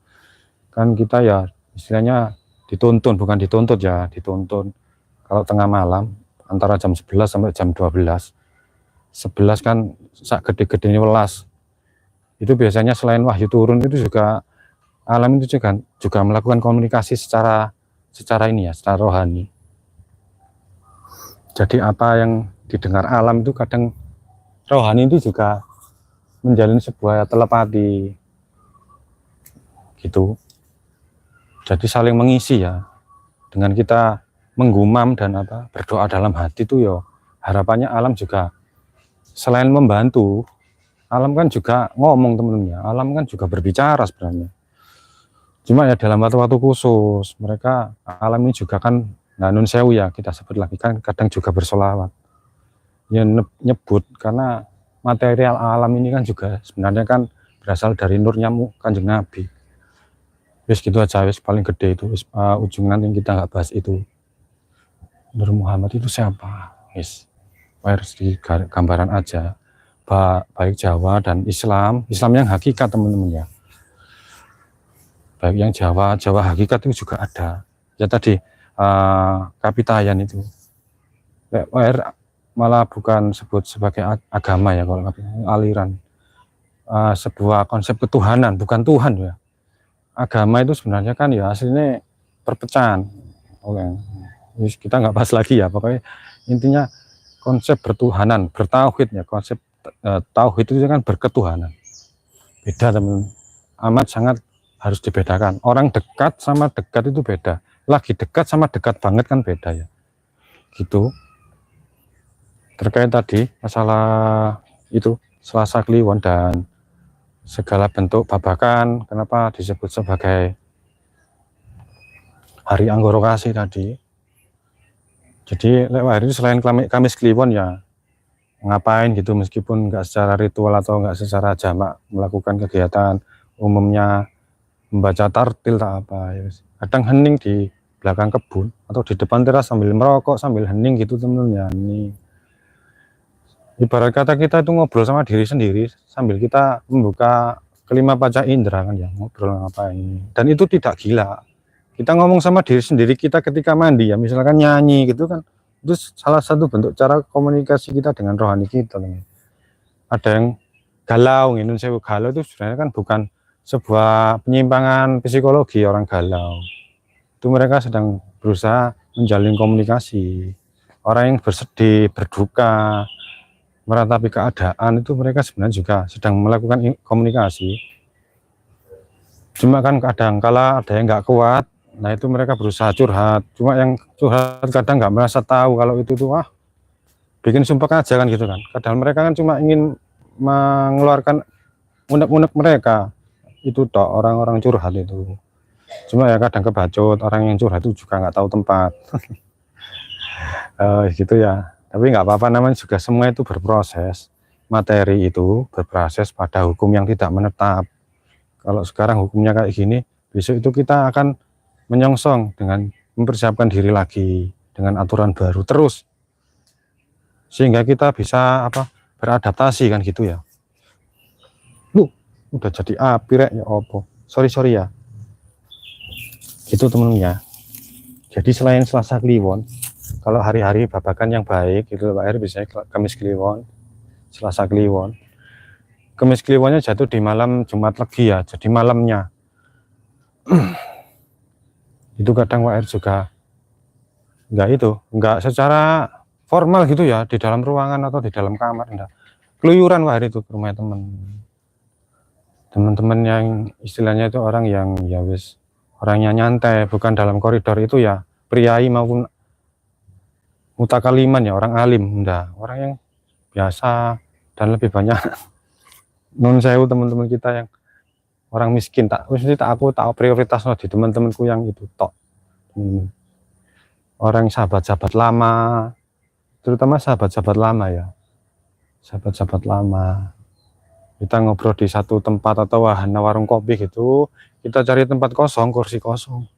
Kan kita ya istilahnya dituntun, bukan dituntut ya, dituntun. Kalau tengah malam antara jam 11 sampai jam 12. 11 kan sak gede-gedenya welas. Itu biasanya selain wahyu turun itu juga alam itu juga melakukan komunikasi secara ini ya, secara rohani. Jadi apa yang didengar alam itu kadang rohani itu juga menjalin sebuah telepati gitu. Jadi saling mengisi ya. Dengan kita menggumam dan berdoa dalam hati itu ya harapannya alam juga selain membantu, alam kan juga ngomong teman-teman ya. Alam kan juga berbicara sebenarnya. Cuma ya dalam waktu-waktu khusus mereka alam ini juga kan nun sewu ya, kita sebut lagi kan kadang juga bersolawat. Ya nyebut karena material alam ini kan juga sebenarnya kan berasal dari nurnya Kanjeng Nabi. Wis gitu aja, wis paling gede itu ujung nanti kita nggak bahas itu. Nur Muhammad itu siapa? Wis harus di gambaran aja. Baik Jawa dan Islam yang hakikat teman-teman ya. Baik yang Jawa hakikat itu juga ada. Ya tadi Kapitayan itu. Malah bukan sebut sebagai agama ya, kalau aliran. Sebuah konsep ketuhanan, bukan Tuhan ya. Agama itu sebenarnya kan ya aslinya perpecahan. Kita nggak bahas lagi ya, pokoknya intinya konsep bertuhanan, bertauhid ya, konsep tauhid itu kan berketuhanan. Beda teman, amat sangat harus dibedakan. Orang dekat sama dekat itu beda. Lagi dekat sama dekat banget kan beda ya. Gitu. Terkait tadi masalah itu Selasa Kliwon dan segala bentuk babakan, kenapa disebut sebagai hari Anggorokasi tadi. Jadi lewat hari itu selain Kamis Kliwon ya ngapain gitu, meskipun nggak secara ritual atau nggak secara jamak melakukan kegiatan umumnya membaca tartil tak apa ya. Kadang hening di belakang kebun atau di depan teras sambil merokok sambil hening gitu temen-temen ya. Ini ibarat kata kita itu ngobrol sama diri sendiri sambil kita membuka kelima panca indera kan ya, ngobrol ngapain. Dan itu tidak gila. Kita ngomong sama diri sendiri kita ketika mandi ya, misalkan nyanyi gitu kan, itu salah satu bentuk cara komunikasi kita dengan rohani kita. Ada yang galau, galau itu sebenarnya kan bukan sebuah penyimpangan psikologi orang galau. Itu mereka sedang berusaha menjalin komunikasi. Orang yang bersedih, berduka, meratapi keadaan, itu mereka sebenarnya juga sedang melakukan komunikasi. Cuma kan kadang kala ada yang nggak kuat, nah itu mereka berusaha curhat. Cuma yang curhat kadang nggak merasa tahu kalau itu tuh bikin sumpah aja kan gitu kan. Kadang mereka kan cuma ingin mengeluarkan unek-unek mereka. Itu toh orang-orang curhat itu. Cuma ya kadang kebacut, orang yang curhat itu juga nggak tahu tempat. Gitu ya. Tapi nggak apa-apa, namanya juga semua itu berproses. Materi itu berproses pada hukum yang tidak menetap. Kalau sekarang hukumnya kayak gini, besok itu kita akan menyongsong dengan mempersiapkan diri lagi dengan aturan baru terus, sehingga kita bisa beradaptasi kan gitu ya. Udah jadi api rek ya opo. Sorry ya. Itu temennya. Jadi selain Selasa Kliwon, kalau hari-hari babakan yang baik itu Pak R biasanya Kamis Kliwon, Selasa Kliwon. Kamis Kliwonnya jatuh di malam Jumat Legi ya, jadi malamnya. Itu kadang Pak R juga enggak secara formal gitu ya, di dalam ruangan atau di dalam kamar, enggak. Keluyuran Pak R itu ke rumah teman-teman yang istilahnya itu orang yang ya wis orangnya nyantai, bukan dalam koridor itu ya, priai maupun mutakaliman ya, orang alim, enggak, orang yang biasa dan lebih banyak nun sewu teman-teman kita yang orang miskin, mesti aku tak prioritas di teman-temanku yang itu tok. Orang sahabat-sahabat lama, terutama sahabat-sahabat lama ya, sahabat-sahabat lama. Kita ngobrol di satu tempat atau wahana warung kopi gitu, kita cari tempat kosong, kursi kosong.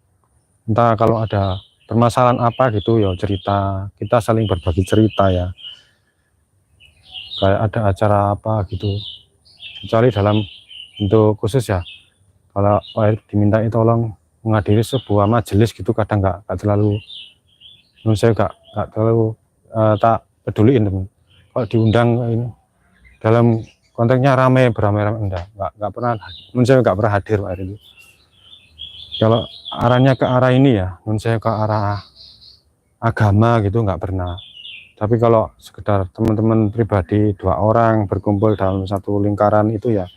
Entah kalau ada permasalahan apa gitu ya cerita, kita saling berbagi cerita ya. Kayak ada acara apa gitu, kecuali dalam bentuk khusus ya. Kalau dimintai tolong menghadiri sebuah majelis gitu, kadang nggak terlalu, menurut saya nggak terlalu tak peduliin teman. Kalau diundang ini dalam konteksnya beramai-ramai nggak pernah, menurut saya nggak pernah hadir Pak itu. Kalau arahnya ke arah ini ya, menurut saya ke arah agama gitu nggak pernah. Tapi kalau sekedar teman-teman pribadi 2 orang berkumpul dalam satu lingkaran itu ya,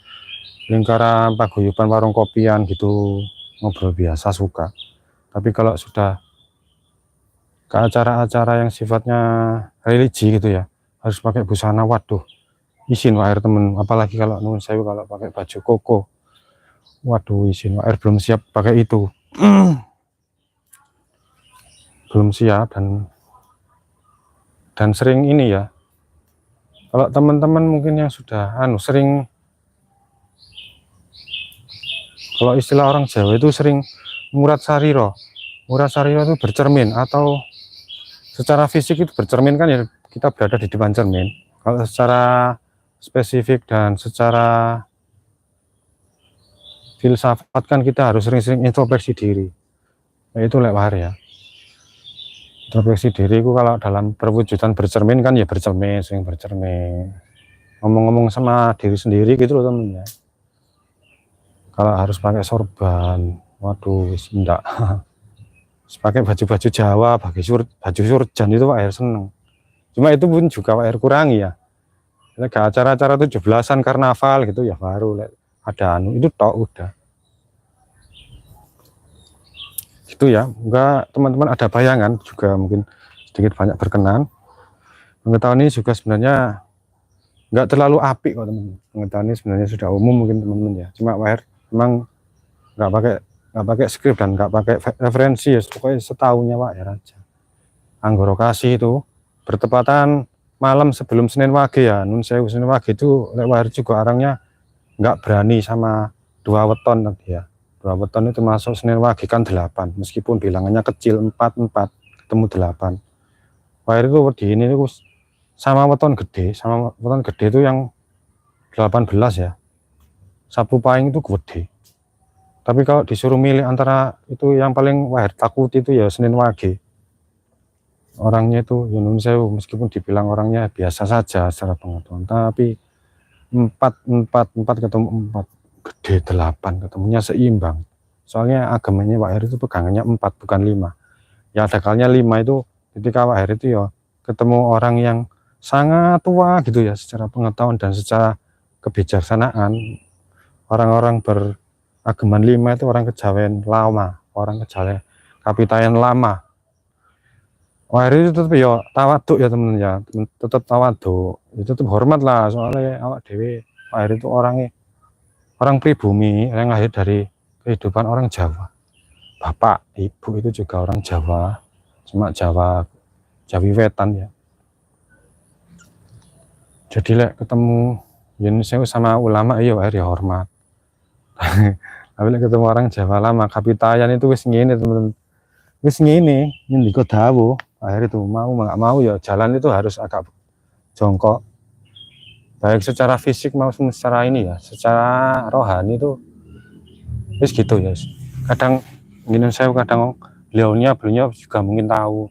lingkaran paguyuban warung kopian gitu, ngobrol biasa suka. Tapi kalau sudah ke acara-acara yang sifatnya religi gitu ya, harus pakai busana, waduh, izin Pak R temen, apalagi kalau nun saya kalau pakai baju koko, waduh izin Pak R belum siap pakai itu. Belum siap dan sering ini ya, kalau teman-teman mungkin yang sudah sering, kalau istilah orang Jawa itu sering murat sariro itu bercermin, atau secara fisik itu bercermin kan ya, kita berada di depan cermin. Kalau secara spesifik dan secara filsafat kan kita harus sering-sering introspeksi diri, itu lewat ya. Introspeksi diri itu kalau dalam perwujudan bercermin kan ya bercermin, sering bercermin, ngomong-ngomong sama diri sendiri gitu loh temen ya. Kalau harus pakai sorban, waduh enggak. Pakai baju-baju Jawa, baju surjan itu Pak R seneng. Cuma itu pun juga Pak R kurangi ya. Ke acara-acara 17-an karnaval gitu ya baru ada itu tok udah. Itu ya, enggak teman-teman ada bayangan juga mungkin sedikit banyak berkenan. Pengetahuan ini juga sebenarnya enggak terlalu apik kok teman-teman. Pengetahuan ini sebenarnya sudah umum mungkin teman-teman ya. Cuma Pak R memang enggak pakai skrip dan enggak pakai referensi ya, pokoknya setahunya Pak R aja. Anggorokasi itu bertepatan malam sebelum Senin Wage ya, nun sewu Senin Wage itu lewat juga orangnya nggak berani sama 2 weton nanti ya. 2 weton itu masuk Senin Wage kan 8, meskipun bilangannya kecil 4 ketemu 8. Wah itu di ini itu sama weton gede itu yang 18 ya. Sapu Pahing itu gede. Tapi kalau disuruh milih antara itu yang paling takut itu ya Senin Wage. Orangnya itu ya nun sewu, meskipun dibilang orangnya biasa saja secara pengetahuan, tapi 4 ketemu 4 gede 8, ketemunya seimbang. Soalnya agamanya Pak Heri itu pegangannya 4 bukan 5. Ya ada kalanya 5 itu ketika Pak Heri itu ya ketemu orang yang sangat tua gitu ya secara pengetahuan dan secara kebijaksanaan. Orang-orang beragaman 5 itu orang kejawen lama, orang kejawen kapitayan lama. Wah itu tetap ya tawaduk ya temen ya, tetap tawaduk, itu tetap hormat lah soalnya awak dewi Pak Heri itu orangnya orang pribumi yang lahir dari kehidupan orang Jawa. Bapak, ibu itu juga orang Jawa, cuma Jawi Wetan ya. Jadi ketemu Yunus sama ulama iya Pak Heri hormat. Tapi ketemu orang Jawa lama kapitayan itu wis ngene teman-teman. Wis ngene, nyendika dawuh. Akhirnya tuh mau nggak mau ya jalan itu harus agak jongkok. Baik secara fisik maupun secara ini ya, secara rohani itu wis gitu ya. Kadang gini saya kadang beliaunya juga mungkin tahu.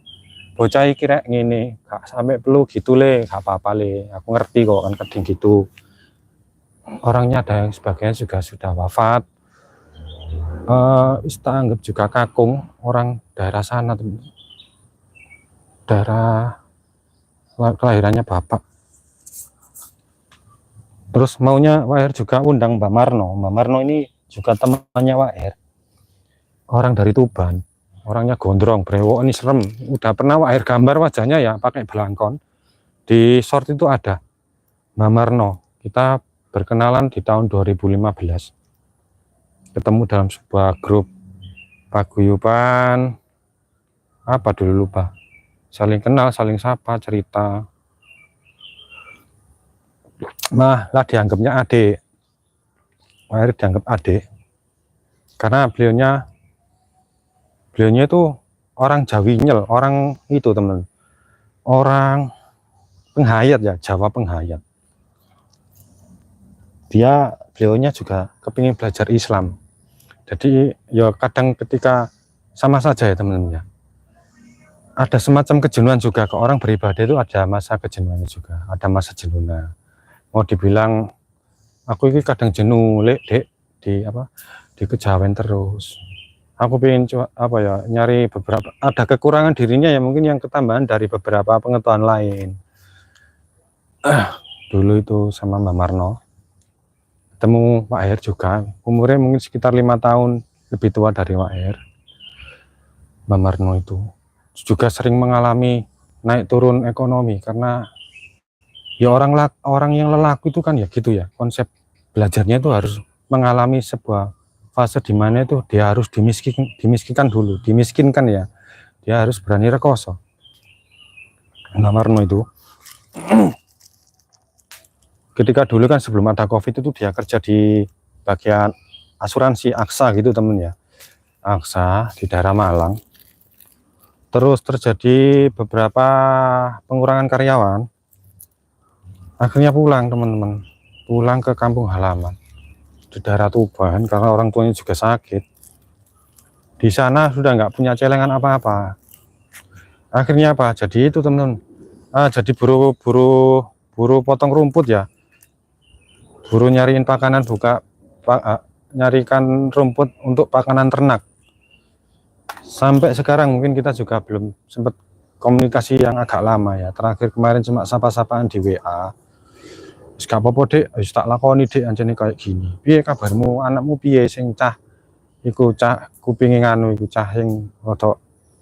Bocah iki rek ngene, gak sampai perlu gitu le, gak apa-apa le. Aku ngerti kok kan kadang gitu. Orangnya ada yang sebagian juga sudah wafat. Kita anggap juga kakung orang daerah sana tuh. Daerah kelahirannya bapak. Terus maunya Waher juga undang Mbak Marno. Mbak Marno ini juga temannya Waher. Orang dari Tuban. Orangnya gondrong, brewok ini serem. Udah pernah Waher gambar wajahnya ya pakai belangkon. Di short itu ada Mbak Marno. Kita berkenalan di tahun 2015. Ketemu dalam sebuah grup paguyuban. Apa dulu lupa. Saling kenal, saling sapa, cerita. Nah, lah dianggapnya adik. Waher dianggap adik. Karena beliaunya itu orang Jawinyel, orang itu teman. Orang penghayat ya, Jawa penghayat. Beliaunya juga kepingin belajar Islam. Jadi ya kadang ketika sama saja ya teman-teman ya. Ada semacam kejenuhan juga ke orang beribadah itu ada masa kejenuhannya juga, ada masa jenuhnya. Mau dibilang aku ini kadang jenuh lek dek di kejawen terus. Aku pengen apa ya nyari beberapa ada kekurangan dirinya ya mungkin yang ketambahan dari beberapa pengetahuan lain. Dulu itu sama Mbak Marno ketemu Pak Her juga umurnya mungkin sekitar 5 tahun lebih tua dari Pak Her. Mbak Marno itu juga sering mengalami naik turun ekonomi karena ya orang yang lelaku itu kan ya gitu ya konsep belajarnya itu harus mengalami sebuah fase di mana itu dia harus dimiskinkan dulu, dimiskinkan ya, dia harus berani rekoso. Mbak Marno itu ketika dulu kan sebelum ada COVID itu dia kerja di bagian asuransi AXA gitu temen ya, AXA di daerah Malang. Terus terjadi beberapa pengurangan karyawan, akhirnya pulang teman-teman, pulang ke kampung halaman di daerah Tuban karena orang tuanya juga sakit. Di sana sudah nggak punya celengan apa-apa. Akhirnya apa? Jadi itu teman-teman, jadi buru potong rumput ya, buru nyariin pakanan nyarikan rumput untuk pakanan ternak. Sampai sekarang mungkin kita juga belum sempat komunikasi yang agak lama ya. Terakhir kemarin cuma sapa-sapaan di WA. Wis gak apa-apa Dek, wis tak lakoni Dek anjene kayak gini. Piye kabarmu, anakmu piye sing cah iku cah kupinge nganu iku cah sing rada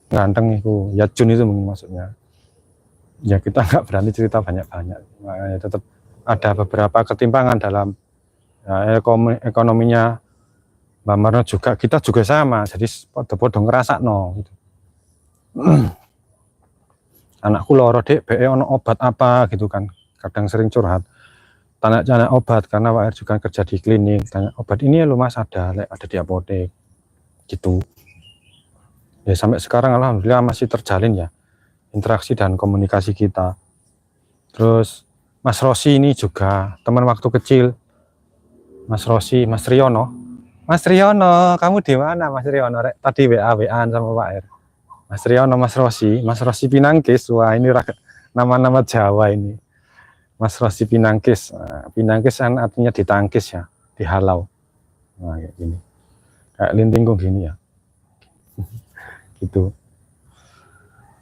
ganteng iku. Ya Jun itu mungkin maksudnya. Ya kita nggak berani cerita banyak-banyak. Makanya tetap ada beberapa ketimpangan dalam ya, ekonominya Mbak Marno juga, kita juga sama, jadi podo-podo ngerasa no gitu. Anakku loro Dek, ono obat apa gitu kan, kadang sering curhat tanya obat karena Pak juga kerja di klinik, tanya obat ini ya lu Mas ada di apotek gitu ya. Sampai sekarang alhamdulillah masih terjalin ya interaksi dan komunikasi kita. Terus Mas Rosi ini juga teman waktu kecil, Mas Rosi, Mas Riono. Mas Riono, kamu di mana Mas Riono? Tadi WA-an sama Pak R. Mas Riono, Mas Rosi Pinangkis. Wah ini nama-nama Jawa ini. Mas Rosi Pinangkis. Pinangkis kan artinya ditangkis ya, dihalau. Nah, kayak gini, kayak lintingkung gini ya. Gitu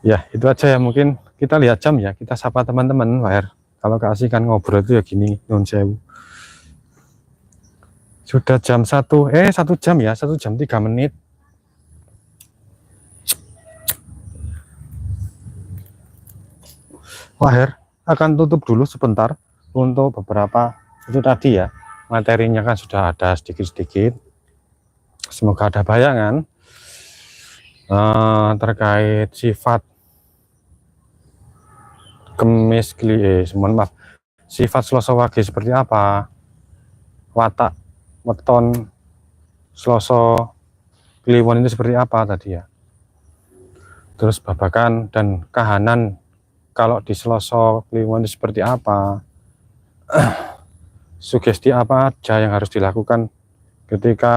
ya, itu aja ya. Mungkin kita lihat jam ya, kita sapa teman-teman WR. Kalau keasikan ngobrol itu ya gini, non sewu. Sudah jam 1 jam ya, 1 jam 3 menit. WR akan tutup dulu sebentar untuk beberapa itu tadi ya, materinya kan sudah ada sedikit-sedikit. Semoga ada bayangan terkait sifat kemis mohon maaf, sifat Sloso Wage seperti apa, watak weton Sloso Kliwon itu seperti apa tadi ya. Terus babakan dan kahanan kalau di Sloso Kliwon itu seperti apa, sugesti apa aja yang harus dilakukan ketika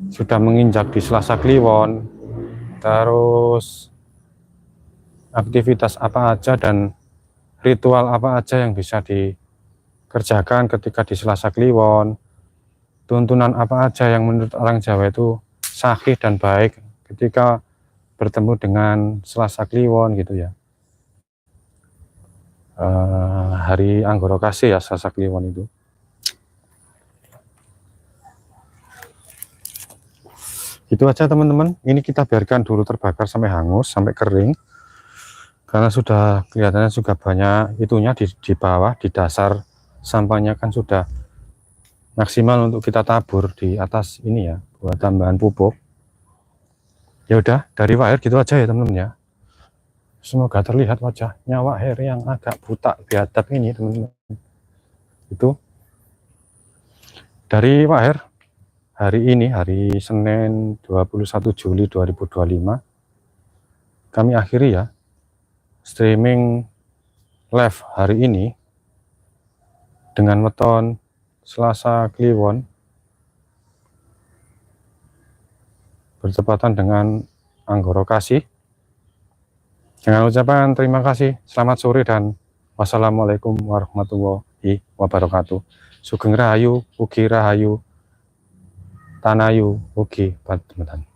sudah menginjak di Selasa Kliwon, terus aktivitas apa aja dan ritual apa aja yang bisa dikerjakan ketika di Selasa Kliwon, tuntunan apa aja yang menurut orang Jawa itu sahih dan baik ketika bertemu dengan Selasa Kliwon gitu ya. Hari Anggoro Kasih ya, Selasa Kliwon itu. Itu aja teman-teman, ini kita biarkan dulu terbakar sampai hangus, sampai kering, karena sudah kelihatannya juga banyak itunya di bawah, di dasar sampahnya kan sudah maksimal untuk kita tabur di atas ini ya, buat tambahan pupuk. Ya udah, dari WR gitu aja ya teman-teman ya. Semoga terlihat wajahnya WR yang agak buta biadab ini teman-teman. Itu dari WR hari ini, hari Senin 21 Juli 2025, kami akhiri ya streaming live hari ini dengan weton Selasa Kliwon bertepatan dengan Anggoro Kasih. Dengan ucapan terima kasih, selamat sore dan wassalamualaikum warahmatullahi wabarakatuh. Sugeng Rahayu, Ugi Rahayu, Tanayu, Ugi Padmetan.